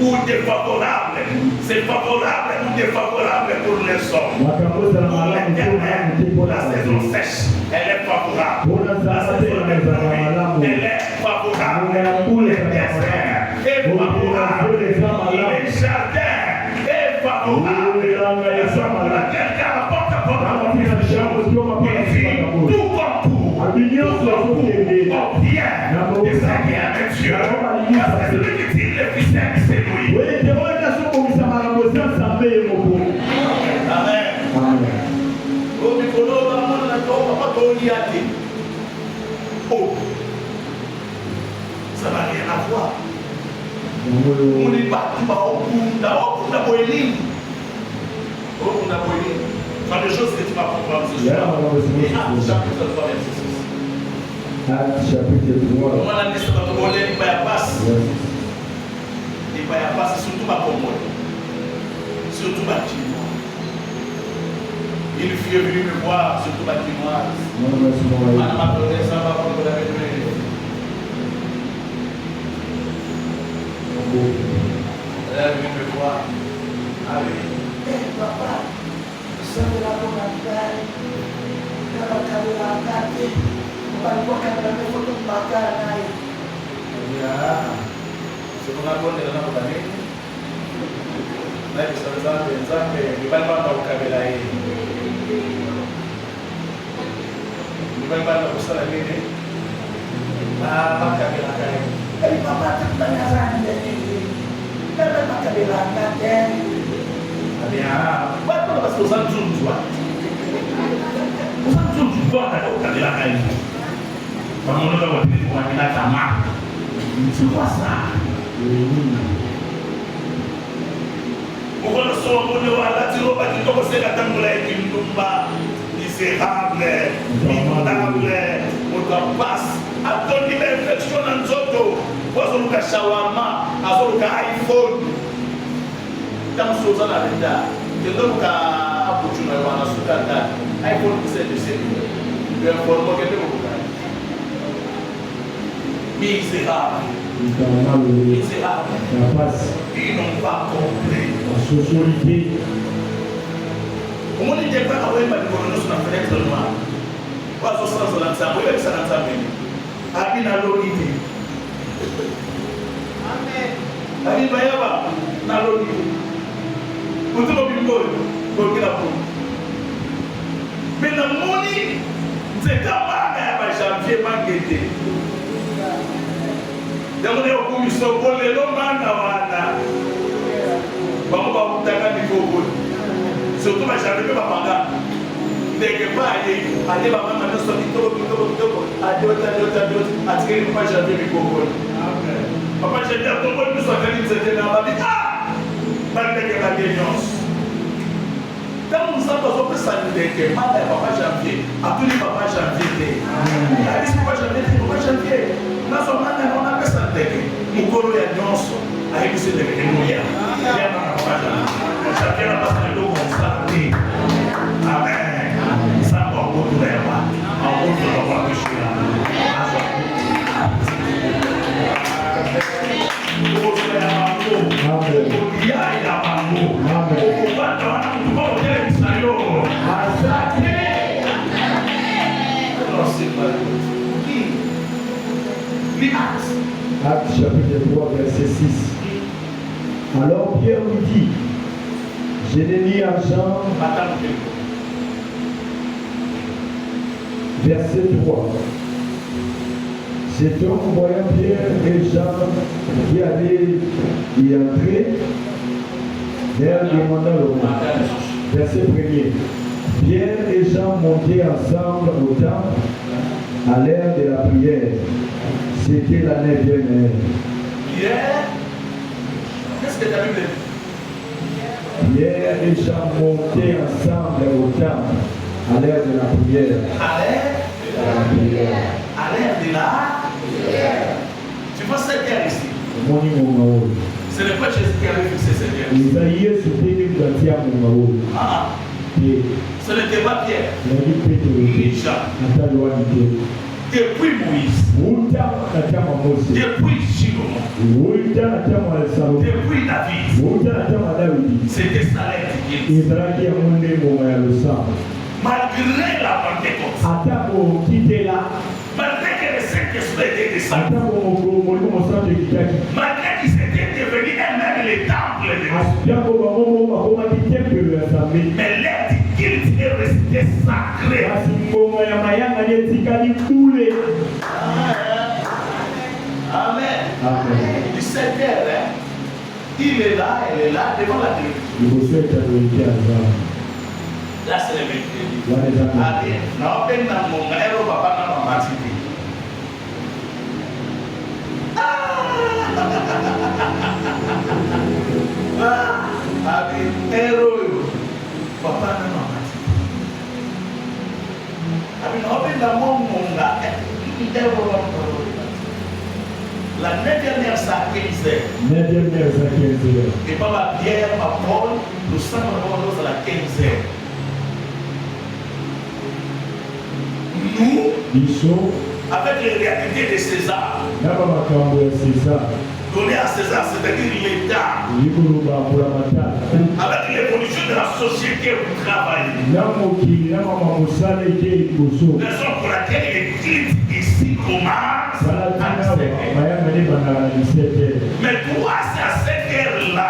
ou défavorable. C'est favorable ou défavorable pour les hommes. Pour l'Éternel, la saison sèche, elle est favorable. La saison de pluie, elle est favorable. Pour les déserts, elle est favorable. Les jardins, elle est favorable. Quelqu'un apporte à votre confiance. Il dit tout comme tout bien de ça qui est avec Dieu. Parce que celui qui tire le fils, c'est lui. Amen. Oh, ça n'a rien à voir. On n'est pas tout à dans les choses que tu vas comprendre ce soir. Chapitre 3, verset 6. Acte chapitre 3. Comment on a dit ça dans le monde, il va y passer. Il va y passer surtout ma commode. Surtout ma chinoise. Une fille est venue me voir, surtout ma chinoise. Madame m'a donné ça, va prendre la maison. Elle est venue me voir. Ah oui. Papa, vous savez la bonne affaire. Quand on a la carte, on va voir quand on a fait tout le bagage. C'est pour la bonne de la bonne année. Là, il s'en va de l'exemple, il va pas dans le cabela. Il va pas dans le salarié. Ah, pas cabela. Et papa, tu t'en as un de l'année. Il va pas cabela. Parce que vous avez toujours besoin. Vous avez toujours besoin de la caille. Quand on a la tama, c'est quoi ça? Pourquoi nous sommes là, tu vas dire que c'est la table qui nous bat, misérable, immondable, on doit passer. À ton niveau d'infection dans nos autos, pour que nous shawarma, pour que iPhone. Dans ce cas là, je donne à Abouchou, à Soukanda, iPhone 17 de série. Je vais informer que vous avez. Misérable. Misérable. Ils n'ont pas compris. Comment ils disent pas qu'on va nous sur la fenêtre noire? Pas 60 ans, ça va être ça dans sa vie. Abina l'orité. Amen. Abina Bayaba, n'a l'orité. Vous avez vu le mais le monde, c'est pas janvier, pas guetté. Donc, on est au commission pour les longs mandats. On va vous donner du coup. Surtout, j'avais pas pendant. Dès que pas aller, maman, maintenant, sur à tirer le pas janvier du coup. Papa, j'ai dit à tout le monde, nous sommes venus, c'était dans la vie. Malgré la défiance. Quand nous avons besoin de s'amuser, malgré papa janvier, à tous les papas janvier, papa janvier, nous sommes maintenant, on a besoin de s'amuser. Nous collons les annonces, avec ce que nous y a. Chacun a besoin de nous constater. Amen. Ça va au bout de l'air. En bout de l'air, je suis là. Acte chapitre 3, verset 6. Alors Pierre lui dit, je n'ai ni argent. Verset 3. C'est donc voyant Pierre et Jean qui allaient y entrer, leur demandant le roi. Verset 1er. Pierre et Jean montaient ensemble au temple à l'heure de la prière. C'était l'année dernière. Pierre, qu'est-ce que tu as vu? Pierre et Jean montaient ensemble au temple à l'heure de la prière. À l'heure de la prière. À l'heure de la prière. Tu vois cette guerre ici? Ce n'est pas Jésus qui avait fixé cette guerre. Ce n'était pas Pierre. Ni Jean. Depuis Moïse. Depuis Shimon. Depuis David. C'était ça l'éthique. Malgré la Pentecôte. Malgré que le Saint-Esprit était descendu. Malgré qu'ils étaient devenus eux-mêmes les temples de Dieu. Mais l'étiquette est restée sacrée. Amen. Amen. 17 heures, hein? Il est là, elle est là, devant la télévision. Là, c'est le mercredi. Allez, non, ben dans mon héros, papa, dans ma matinée. Allez, héros, papa, dans ma matinée. Allez, non, ben dans mon héros, la 9e heure, ça a 15 heures. 9e heure, ça a 15 heures. Et pas ma Pierre, ma Paul, nous sommes à la 15 heures. Nous, avec les réalités de César, donner à César, c'est-à-dire l'État, avec l'évolution de la société où vous travaillez, raison pour laquelle l'église ici commence à 17 heures. Mais toi, c'est à cette heure-là.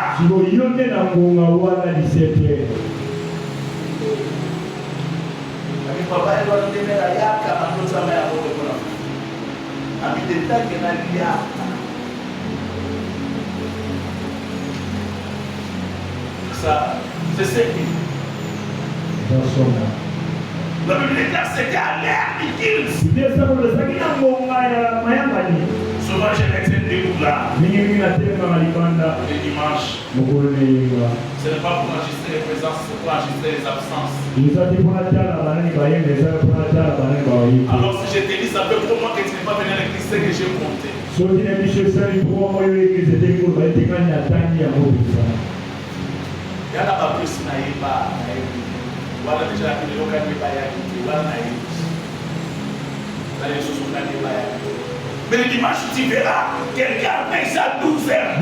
Papa est loin de la yaka, ma notre mère a voulu pour la ami d'état qui n'a rien. Ça, c'est ce qui. La Bible déclare c'était à l'air liquide. Souvent, j'ai l'exemple de vous là. Le dimanche. Ce n'est pas pour enregistrer les présences, c'est pour enregistrer les absences. Alors, si je te dis, ça fait pour moi que tu n'es pas venu à l'église, c'est que j'ai compté. Il y a la plus naïve, voilà déjà la vidéo qui est voilà naïve. Les choses sont naïves. Mais le dimanche, tu verras, quelqu'un paye ça 12 heures.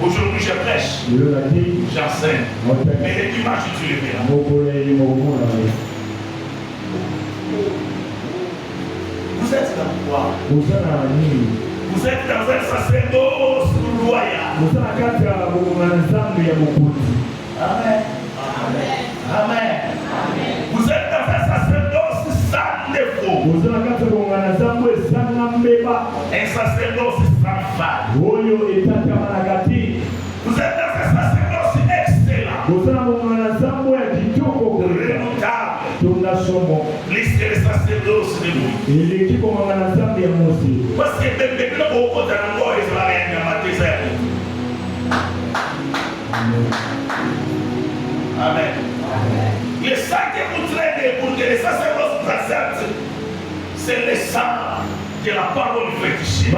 Aujourd'hui, je prêche, j'enseigne. Mais le dimanche, tu le verras. Vous êtes dans quoi? Vous êtes dans un sacerdoce loyal. Amen. Amen. Amen. Vous êtes dans un sacerdoce sans défaut. Un sacerdoce sans faille. Vous êtes dans un sacerdoce excellent. Redoutable. Liste le sacerdoce de nous. Parce que même le beaucoup de l'angoisse, ils vont rien mater. Amen. Le sang que vous traînez pour que les sacerdoces présentent, c'est le sang de la parole fétichée.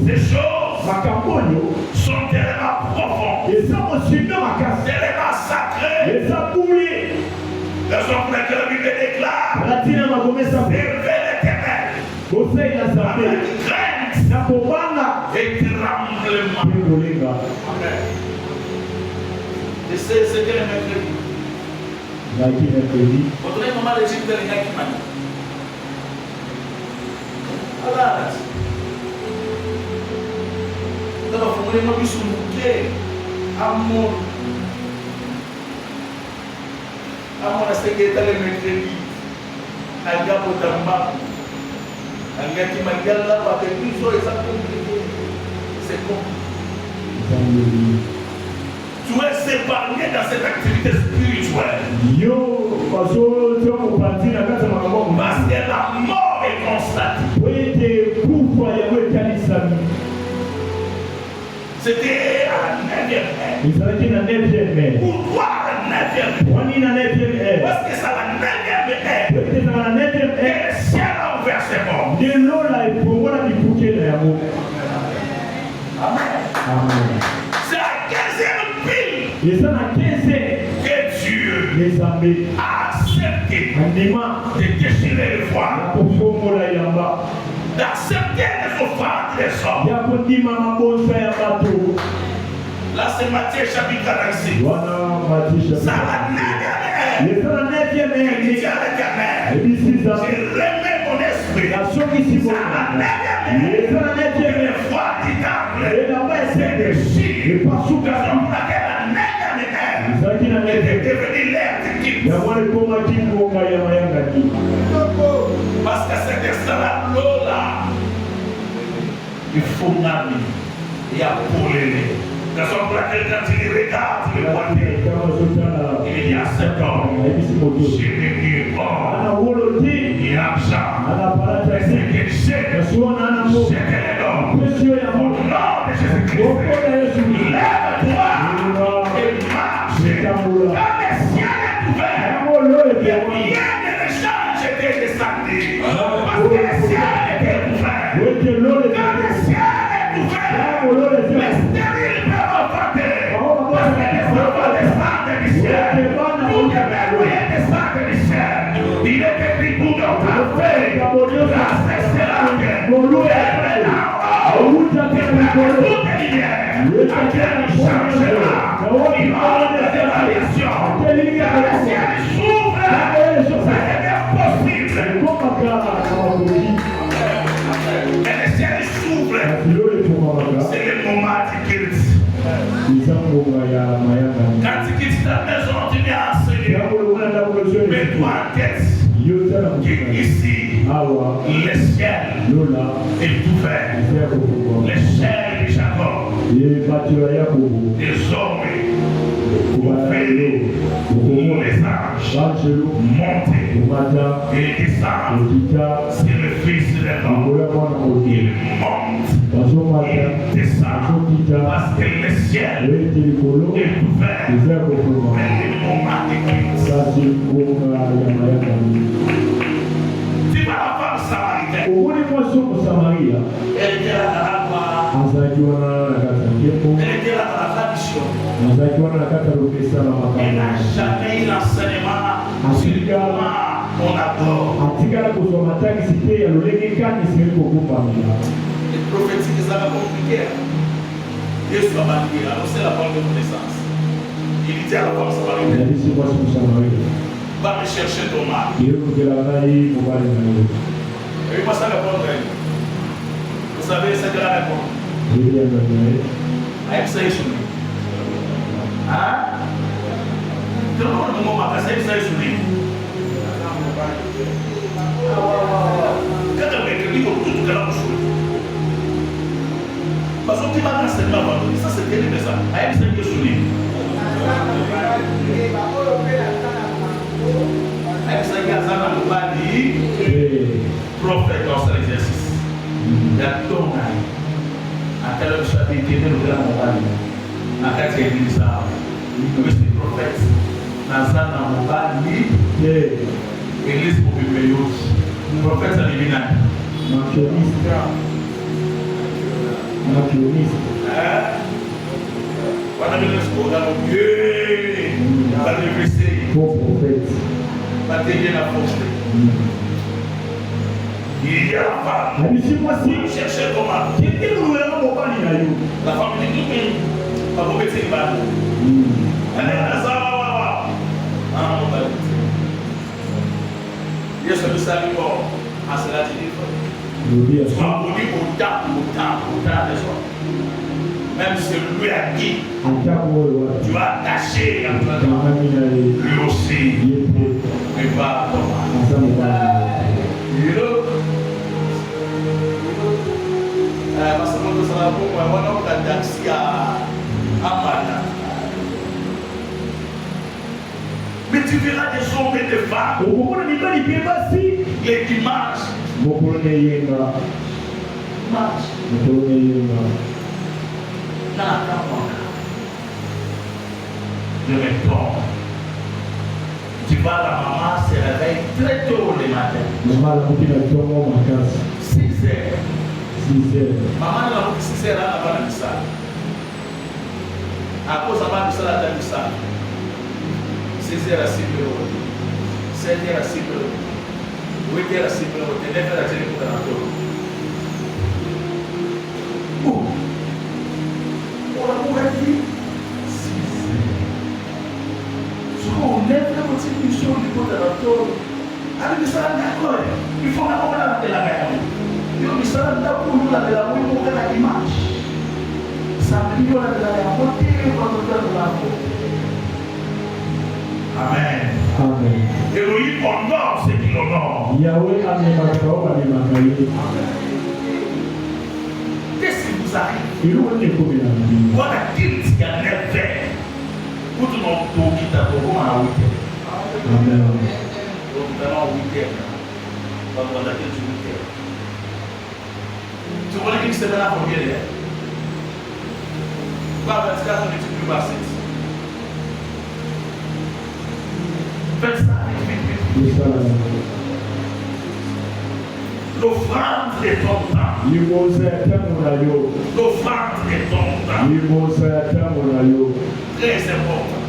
Ces choses sont tellement profondes, tellement sacrées. Raison pour laquelle la Bible déclare, servez l'Éternel avec crainte et tremblement. Amen. Et c'est ce que le mercredi. Votre maman l'Égypte de l'Égypte. Alors, dans la famille, nous sommes amour. Amour, c'est que le mercredi. Alga potamba. Alga qui m'a dit là, parce que tout ça est compliqué. C'est compliqué. Tu es épargné dans cette activité spirituelle. Parce que la mort est constatée. C'était à la 9e heure. Pourquoi à la 9e heure? Parce que c'est à la 9e heure. Que le ciel a ouvert ses portes. Amen. C'est à 15e pile Et ça n'a 15 que Dieu les amis a accepté Anima de déchirer le voile, Yapofomola Yamba d'accepter les offrandes des hommes. Yapondima Mabosa Yabato. Là, c'est Matthieu chapitre 46. Voilà Matthieu chapitre. Ça va n'aider. Les ça n'a n'aide Il dit à l'éternel, Et ici ça. je remets mon esprit. La chose ici Ça va n'aider. Les ça n'a n'aide Les voiles du temple. Et là-bas c'est de Chine. Et pas sous La raison pour laquelle la neige Ça qui n'a est n'aide. devenue l'air de Dieu. Yamwa le koma Kimbo Yamayanga ki. Parce que cet instant-là, l'eau là, il faut nami. Il y a pour les. La raison pour laquelle quand il regarde le poignet, il y a 7 ans. J'ai venu or. Il y a argent. Mais c'est que j'ai que les dons. Au nom de Jésus-Christ, lève-toi et marche. Quand le ciel est ouvert, le bien de l'échange était descendu. Parce que le ciel était ouvert. Quand le ciel est ouvert, les stériles peuvent enfanter. Parce que les enfants descendent du ciel. Tout les merveilleux descendent du ciel. Il est écrit tout dans ta fait. Grâce et cela que tout est maintenant. Tout est lié. À quel il changera. Il aura des évaluations. Quand le ciel s'ouvre, ça devient possible. Et le ciel s'ouvre. C'est le moment du culte. Quand tu quittes ta maison, tu viens enseigner. Mets-toi en tête qu'ici, le ciel est ouvert. Le ciel de Jacob, des hommes, les anges, monter et descendre. C'est le Fils de l'homme. Il monte, il descend. Parce que le ciel est ouvert. Mais le moment de culte. Tu vas la femme samaritaine. Elle était là dans la gloire. Elle était là dans la tradition. Elle n'a jamais eu l'enseignement sur comment on adore. Les prophéties, ça va compliquer. Dieu soit banni. Alors c'est la parole de connaissance. Il dit à la femme samaritaine, va me chercher ton mari. Et moi ça répondre. Vous savez ce qu'elle a répondu. Avec ça, il sourit. Hein? Tout le monde me m'a passé, ça, il sourit. Quand elle m'écrit, tout le monde sourit. Parce que tu vas dans cette main, ça c'est terrible ça. Avec ça, il sourit. Avec ça, il y a ça dans le bas prophète dans cet exercice. Il y a ton âme. À quelle heure tu as été de la montagne? À quelle heure tu as ça? Le prophète. Dans ça, dans mon bas, l'église pour le pays. Le prophète, c'est le vinaigre. Machiavélique. Quand on est dans le Dieu, dans le verset, Faux prophète. va tenir la force. Il y a la femme. Cherchez comment. La femme dit tout. Pas pour mettre une balle. Elle est là, ça va. Ah, on va dire. Il y a ce que ça lui porte. Ah, c'est là que tu dis. Tu vas mourir autant de soi. Même si lui a dit, tu vas attacher entre toi. Lui aussi. Mais pas toi. Parce que moi, je suis un taxi à Amana. Mais tu verras des hommes et des femmes. Les dimanches. Marche. Je me trompe. Tu vas la maman se réveille très tôt le matin. 6 heures. Maman la route 6 heures avant la salle. À À cause de ça, la tête ça. 16h à 6h. 7h à 6h. 8h à 6h. 9h à 6h. Où? On a dit 6h. Ce qu'on lève la contribution du côté de l'auteur. Avec ça, d'accord. Il faut qu'on ait la gamme. Il faut que ça pour nous la image. Ça veut dire que la montée de la Amen. Amen. Elohim honore ce qu'il honore. Yahweh Amen. Qu'est-ce qui vous arrive? Voilà qu'il y a neuf vers. Pour tout notre tour qui t'a donné à 8h. Amen. Donc nous allons à 8h. On va attaquer sur 8h. Tu vois qu'il s'est là pour bien l'air. Pas 24 on est plus bas 7. Faites ça vite. L'offrande de ton temps. L'offrande de ton temps. Très important.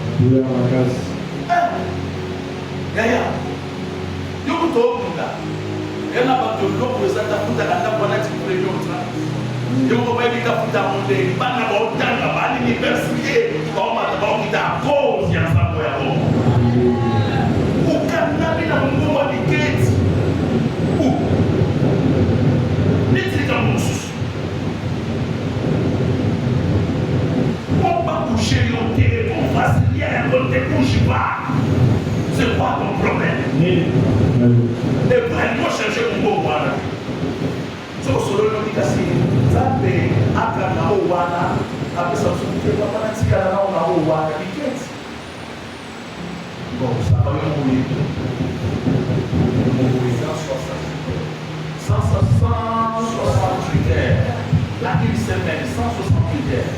Yaya. Yo kuto munda. Ena ba to lo presenta futa kanda bona tikure yo tra. Yo ko ba bika futa monde bana ba otanga ba ni université ko ma ba kita cause ya sabo ya bo. Ukana bina mungu wa diketi. Nitika musu. On va coucher au téléphone facile, on ne te couche pas. C'est quoi ton problème? Ne pas chercher mon beau wana. So solo no dikasi. Zabe akana o wana. Apesa sumke papa na tikala na o wana diketi. Bon, ça va me mourir. 168 heures. La une semaine, 168 heures.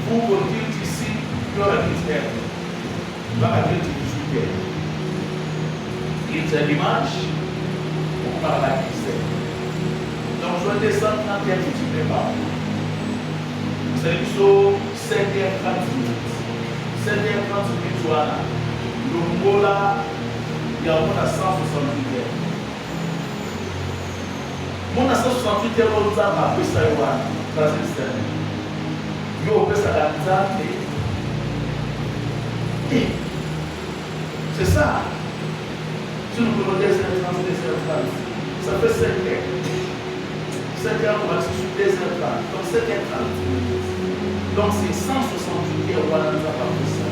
Pour vous dire ici, il y aura 10 heures. Il va avoir 18 heures. Il y a dimanche, on parle à 10 heures. Donc, je vais descendre dans le temps tu prépares. C'est plutôt 7h30 minutes. 7h30 minutes, voilà. Le mot là, il y a au moins 168 heures. Mon 168 heures, on a appris ça dans le système. Yo, on peut s'adapter. C'est ça. Si nous prenons des heures, ça fait 5 heures. 5 heures, on va se sur 2 heures. Donc 7h30. Donc c'est 168 heures, on a appris ça.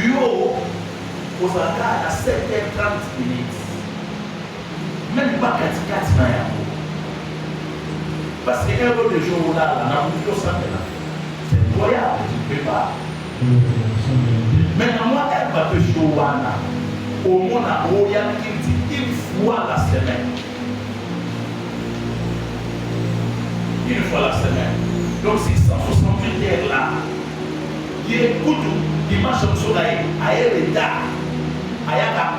Yo, aux attaques à 7h30 minutes. Même pas 4 parce que un peu de jour là, on a vu tout ça maintenant. C'est incroyable, tu ne peux pas. Maintenant, moi, elle va te jouer au monde à Royal qui dit une fois la semaine. Une fois la semaine. Donc, c'est 168 heures là. Il y a beaucoup de dimanche au soleil, à l'État, à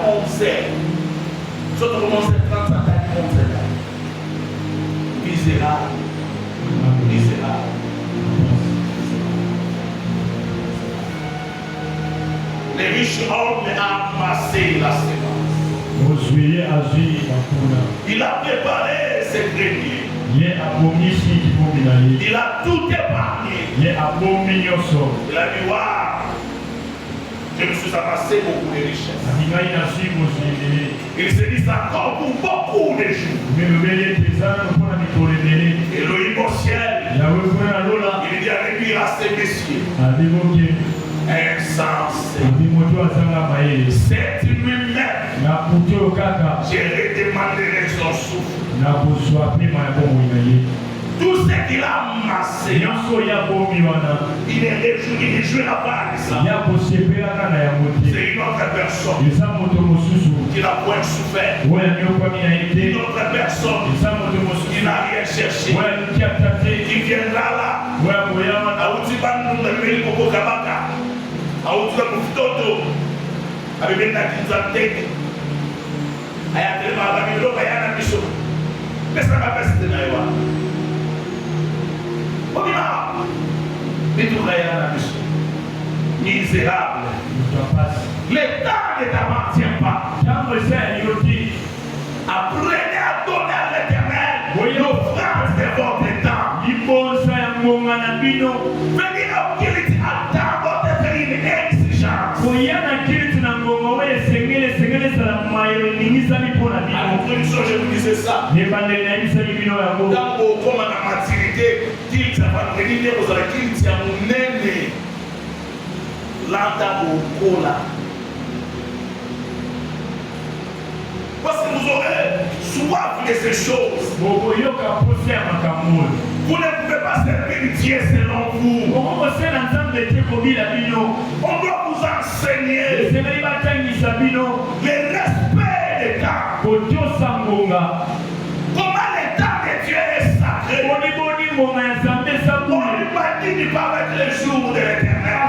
11 heures. Surtout commence à 30 ans, à 11 heures. Misérable. Misérable. Les riches hommes ont amassé la sémence. Il a préparé ses greniers. Il a tout épargné. Il a dit, waouh, je me suis amassé beaucoup de richesses. Il s'est dit ça encore pour beaucoup de jours. Elohim au ciel. Il dit à lui à ces messieurs. Insensé. C'est lui-même. J'ai redemandé son souffle. Tout ce qu'il a amassé, il est réjoui, il ne jouera pas avec ça. C'est une autre personne qui n'a point souffert. Une autre personne qui n'a rien cherché. Qui vient là. Misérable. L'État ne t'appartient pas. Apprenez à donner à l'Éternel l'offrande de votre temps. Venez au Christ à votre pays une exigence. Alors, introduction, je vous disais ça. Dans vos commandes à maturité, qu'il s'appelle vous allez qu'il tient mon aîné. L'anta au cola. Parce que vous aurez soif de ces choses. Vous ne pouvez pas servir Dieu selon vous. On doit vous enseigner le respect des temps. Comment l'état de Dieu est sacré. On lui dit pas avec le jour de l'Éternel.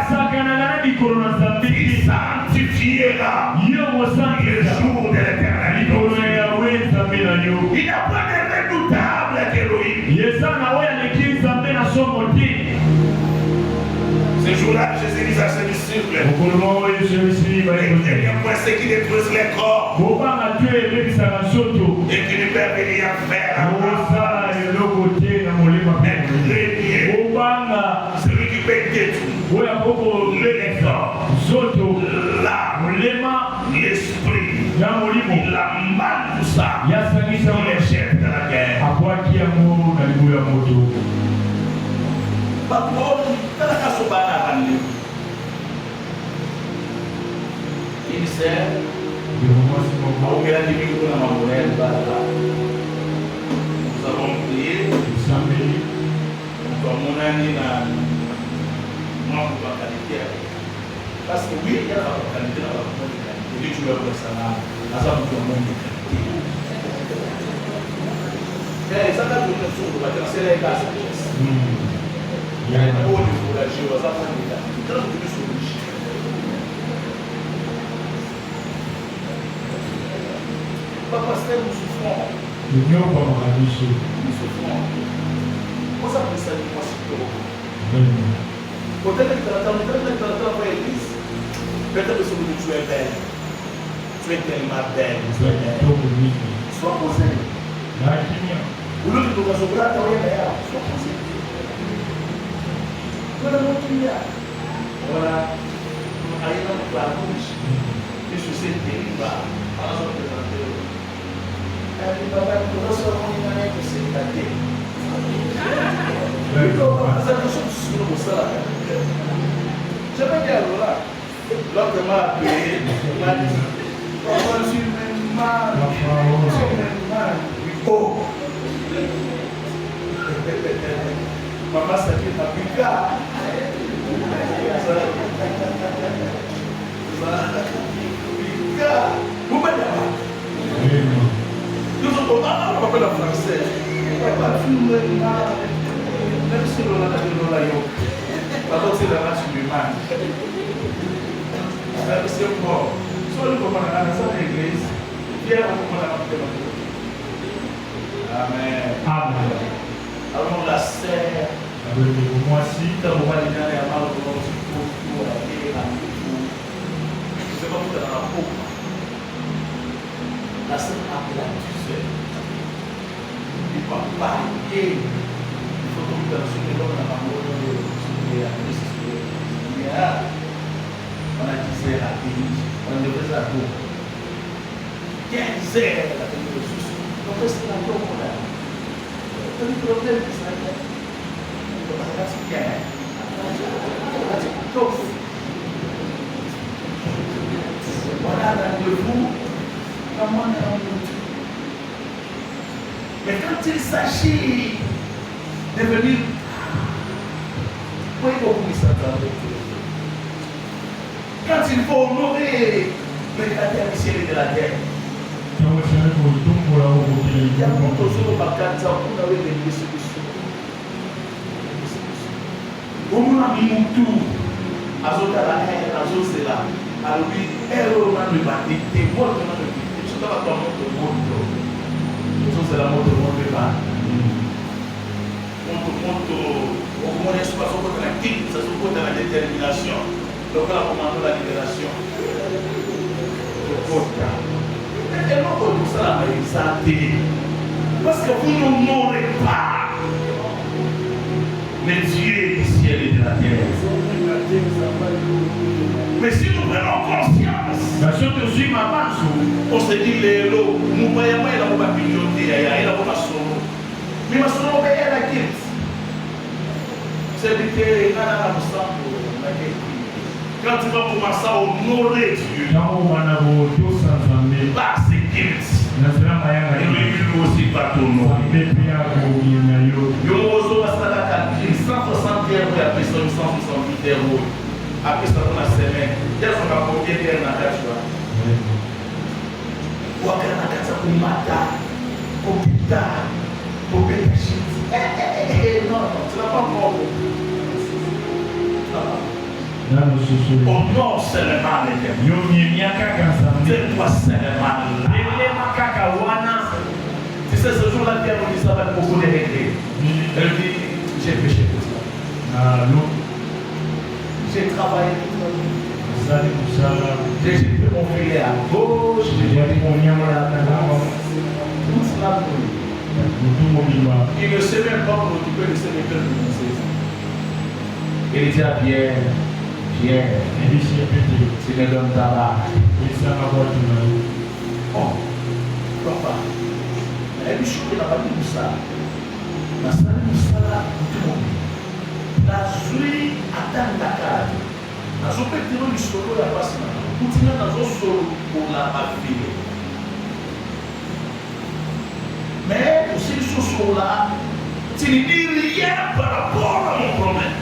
Il sanctifiera le jour de l'Éternel. Il n'a pas de redoutable Elohim. Ce jour-là, Jésus dit à ses disciples, le dernier point, c'est qu'il détruise les corps et qu'il ne peut rien faire. Celui qui peut détruire le corps, l'âme, l'esprit, la mal, tout ça, on les jette dans la guerre. Il sert. Nous avons prié. Comme on a dit dans la qualité. Parce que oui, il y a la qualité dans la qualité. Et tu veux voir ça là. Là, ça nous donne une qualité. Et ça, c'est une chose. C'est les gars, il y a un haut niveau de la géo. Ça, c'est une qualité. Quand on dit sur le chien. Parce que nous souffrons. Nous souffrons. Cosa pensa di questo? Potete trattare per l'église. Peut-être que celui que tu es belle. Tu es tellement belle. Sois posé. Ou l'autre tu vas sobrar, tu vas aller. Sois posé. Voilà mon Dieu. Voilà. Aí não claramente. Isso se deriva. Para só apresentar. É que vai por nosso nome que se dá tempo. J'avais dit à Lola, l'autre m'a appelé, il m'a dit, papa, je suis mal. Oh, maman, ça fait ma pica. Vous m'avez dit, nous sommes pas on appelle en français. Papa, tu me mal. Même si l'on a dit l'on a eu. Papa, c'est la race humaine. C'est bon. Soit le moment dans la salle d'église, viens au moment de la Amen. Amen. Alors la serre. Moi aussi, quand on va aller dans la main, on va aussi pour la guerre. C'est pas tout dans la peau. La serre a la tuer. Il va parier. Il faut que nous assumions l'homme dans la mort de Christ. On a disait la vie, on devrait la peau. Quelle zère la vie de Jésus. Donc c'est la peau qu'on a. Le problème de ça, c'est qu'il y a on a rendez-vous, comment on a rendez-vous. Mais quand il s'agit de venir, pourquoi il faut s'attendre? Quand il faut honorer le créateur du ciel et de la terre, il y a beaucoup de choses qui ont été des solutions. On a mis mon tour à Zotala, à Zosela, à lui, elle a mis ma dictée, moi je m'en ai dit, je dois attendre le monde. C'est la mort de mon débat. On est sur la ça se pose dans la détermination. Donc là, on demande la libération. Et non, tout ça, ça a été. Parce que vous n'honorez pas les dieux du ciel et de la terre. Mais si nous prenons conscience, on se dit les héros, nous voyons pas la piloter, il a pas solo. Mais ma solo, il y a la guide. C'est que il y a la quand tu vas commencer à honorer Dieu, par ses guides, il aussi va t'honorer. Il y a 160 euros après 168 euros. Après ça, on a semaine. Il y a ce qu'on a combien d'heures dans la joie. Ou à faire la casa pour matin, pour putain, pour péché. Non, tu n'as pas mort. Honore seulement l'éternel. Fais-toi seulement là. Tu sais, ce jour-là, Pierre nous dit ça avec beaucoup de regrets. Elle dit, j'ai péché pour ça. J'ai travaillé toute ma vie. J'ai jeté mon filet à gauche, j'ai jeté mon niaman à droite. Tout cela pour lui. Il ne sait même pas m'occuper de ses méthodes de conseil. Il dit à Pierre, Pierre, tu me donnes ta barre. Oh, papa. Elle dit, je ne vais pas dire ça. La salle de ça, tout le monde. La zui attend la carte. La zopé de l'eau du solo la passe. Continue dans un solo pour la bafile. Mais aussi ce solo-là, tu ne dis rien par rapport à mon problème.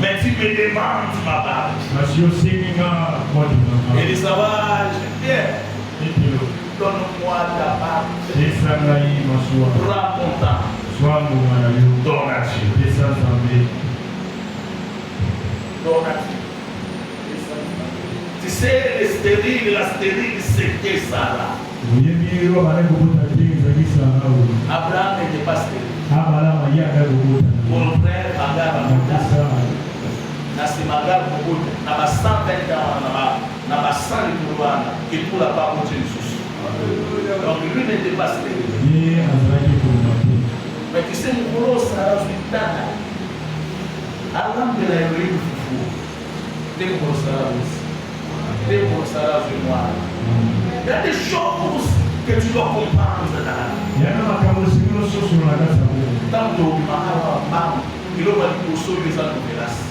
Mais tu me demandes ma barre. Et les sauvages, donne-moi ta barre. Prends ton temps. Donne à Dieu. Tu sais, les stériles, la stérile, c'était ça là. Abraham n'était pas stérile. Mon frère, Agar, Nassimagar, n'a pas 120 ans, n'a pas 100 ans, et tout la part de Jésus. Donc lui n'était pas stérile. Mais tu sais, mon gros, ça a une date. Avant de la rue, il y a des choses que tu dois comprendre. Tant que il a dit pour sauver les gens de grâce.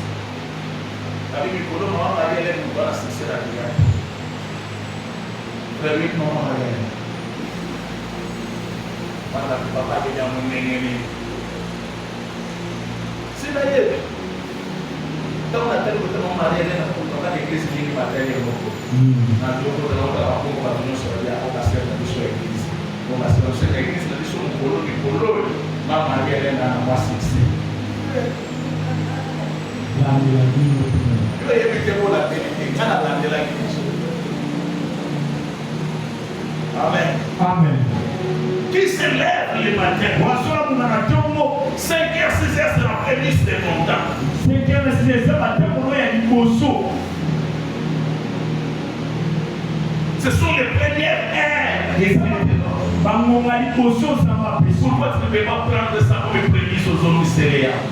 Avec le colon, maman Marie, elle nous va assister à la guerre. Frère, maman Marie. Papa qui a mon ennemi. C'est d'ailleurs. Então, na tela do teu marido, ele não pode tocar a igreja de matéria. Na tua conta, não está com a tua nossa olhar, a certa da sua igreja. Como assim, você tem a igreja, isso é um color, mas Maria, ele não vai assistir. Eu ia me ter uma pena, tem cada lado dela aqui. Amém. Amém. Qui se lève le matin, c'est que c'est la prémisse de ton temps. Ce sont les premières heures. Pourquoi tu ne peux pas prendre ça comme prémisse aux hommes du céréales?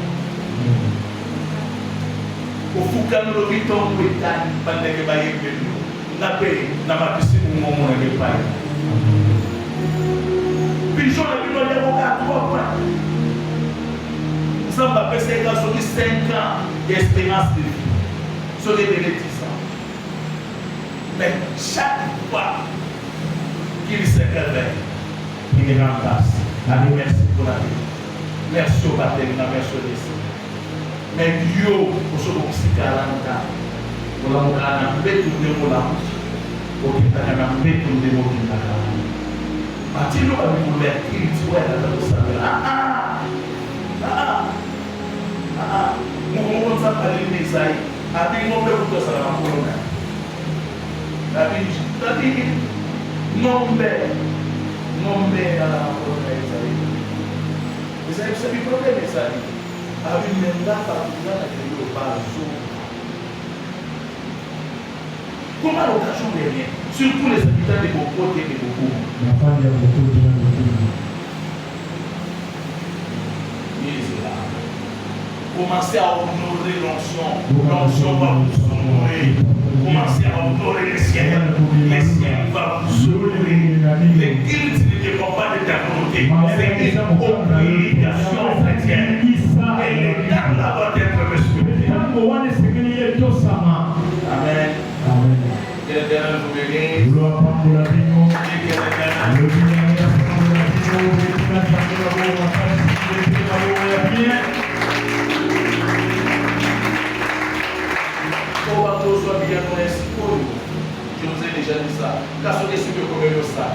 Au Foucault, nous le mettons au État, pendant que nous avons fait la paix, nous avons fait ce moment où nous avons fait. Puis je vais vous dire, ça va passer sur 5 ans d'espérance de vie. Sur les bénéficiaires. Mais chaque fois qu'il se réveille, il remplace. Allez, merci pour la vie. Merci au baptême, merci au décès. Mais Dieu, pour ce qui est 40 ans, pour la mourir, on a fait tout le monde. Pour qu'il y ait un peu de monde. Matin, nous avons ouvert qu'il soit là dans le salon. Nous avons parlé de ça. Avec nos pères, nous avons parlé de ça. Vous avez le problème, ça. Comment l'occasion de rien, surtout les habitants de Boko et de Boko. Commencez à honorer l'onction. L'onction va vous honorer. Commencez à honorer les ciels. Les ciels vont vous honorer. Les guildes ne dépendent pas de ta volonté. C'est une obligation chrétienne. Et le temps là va être respecté. Amen. Que l'Éternel vous bénisse. Je vous ai déjà dit ça. Car ce que vous avez ça.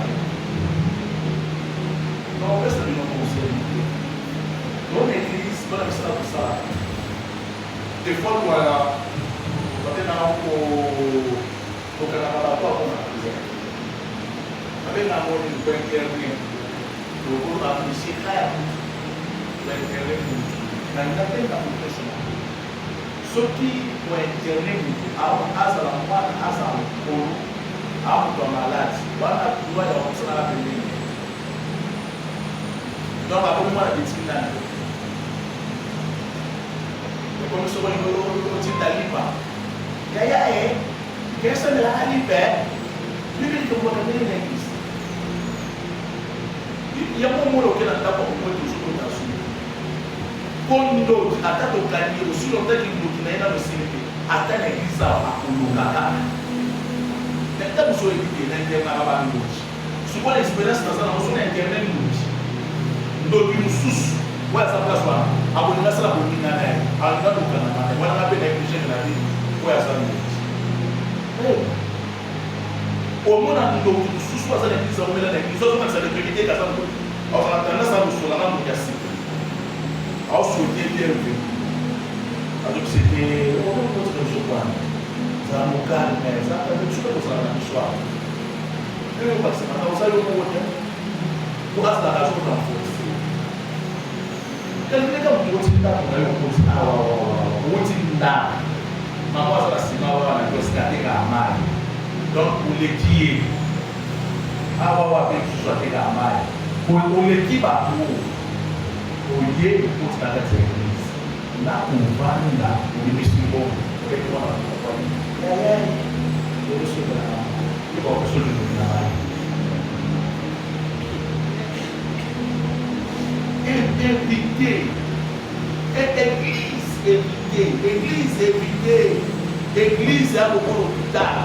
Non, on reste dans notre conseil. Dans l'église, dans la mission pour ça. Des fois, on va au Canada, on a besoin. Avec la mort du père qui est venu, on a pu s'y faire. L'intérêt de nous. La liberté est la protection. Ceux qui ont interné, à la moine, à sa peau, à un malade, on a pu voir la personne à la venir. Donc, à comment la petite nana? Et comme ce qu'on dit d'Alipa, Yaya, qu'est-ce que la Alipa? Lui, il faut qu'on ait l'église. Il y a un moment auquel on a pas beaucoup de choses à suivre. Quand nous attendons gagner, aussi longtemps qu'il nous dit dans le cinéma, attendre l'église à Kouloukaka. Maintenant, vous soyez dit, l'intérêt à nous. Souvent, l'expérience dans un ensemble internet nous dit. Donc, nous sous, voilà ça place là. Abonnez-vous à la bonne année. Alors, nous allons voilà la peine d'écrire de la vie. Voilà ça nous dit. Au moment où nous sous soit dans l'église, on met dans l'église, on va s'arrêter qu'à ça. Alors, on a tendance à nous sur la langue de Cassie. Alors, sur le DLV. Alors, c'était. On va continuer ce point. Ça nous calme, ça va nous faire ça dans l'histoire. Et on va se mettre dans ça, on va voir. Pour la raison de la force. Quelqu'un qui a un petit temps, on a eu un petit temps. Maman, ça va se mettre dans la question de la maille. Donc, pour l'équipe, avoir quelque chose à la maille. Pour l'équipe à tout, pour y aller, il faut que ça reste l'église. Là, on va, là, on est sur bon. On est dans la compagnie. On est sur la maille. Il faut que ça soit la maille. Éviter. Église à beaucoup d'hôpital.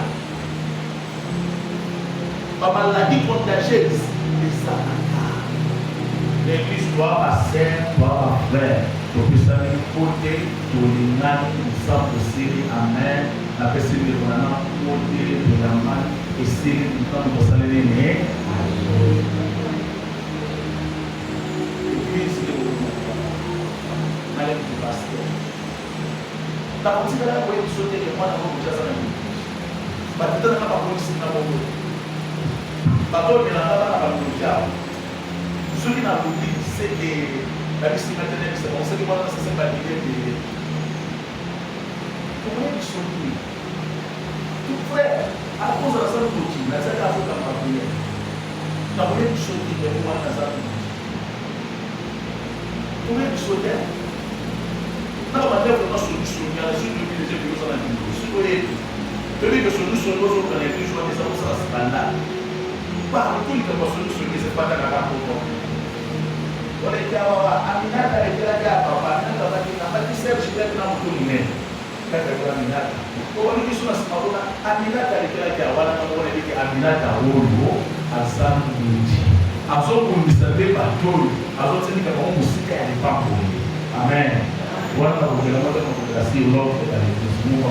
Ma maladie contagieuse, ça. L'église doit passer, doit faire. Donc, ça veut côté, tout le monde, nous sommes aussi, amen. La personne de l'homme, côté de la main, et c'est le temps de s'aller né. L'église de l'homme, allez du pasteur. La police va vous sauter les mois dans vos jazz. Parce que la police n'a pas voulu. Parce que la police n'a pas voulu. Ce qui n'a pas voulu, c'est que la police maintenant, c'est bon, c'est que moi, ça s'est pas dit. Comment ils sont venus? Tout frère, à cause de la salle de l'outil, la salle de la famille, la police est sortie de moi dans la salle de l'outil. Comment ils sont venus? Não, mas Deus é nosso Senhor, que a gente não precisa de usar na vida. Isso é ele. Eu digo que o Senhor não usa a igreja, mas não usa a semana. Para tudo que o Senhor que se faz na casa do povo. Olha que a minada é que ela quer a papai, não vai ter nada de ser de ter na mão do menino. Quer ver a minada? Olha isso na semana, a minada é que ela quer a hora na hora de que a minada olho, a sangue de as outras saber para tudo, as outras que vão música de papo. Amém. Guarda porque la muerte no puede así, uno de la iglesia.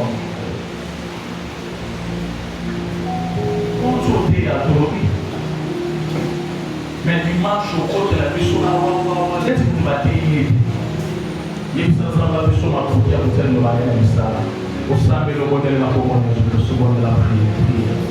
Quando tem a torre, mas dimanche o corpo da pessoa, a gente não vai ter. E precisa trabalhar a pessoa para que a pessoa não vai ter. O sábado eu vou ter na boca do segundo da frente.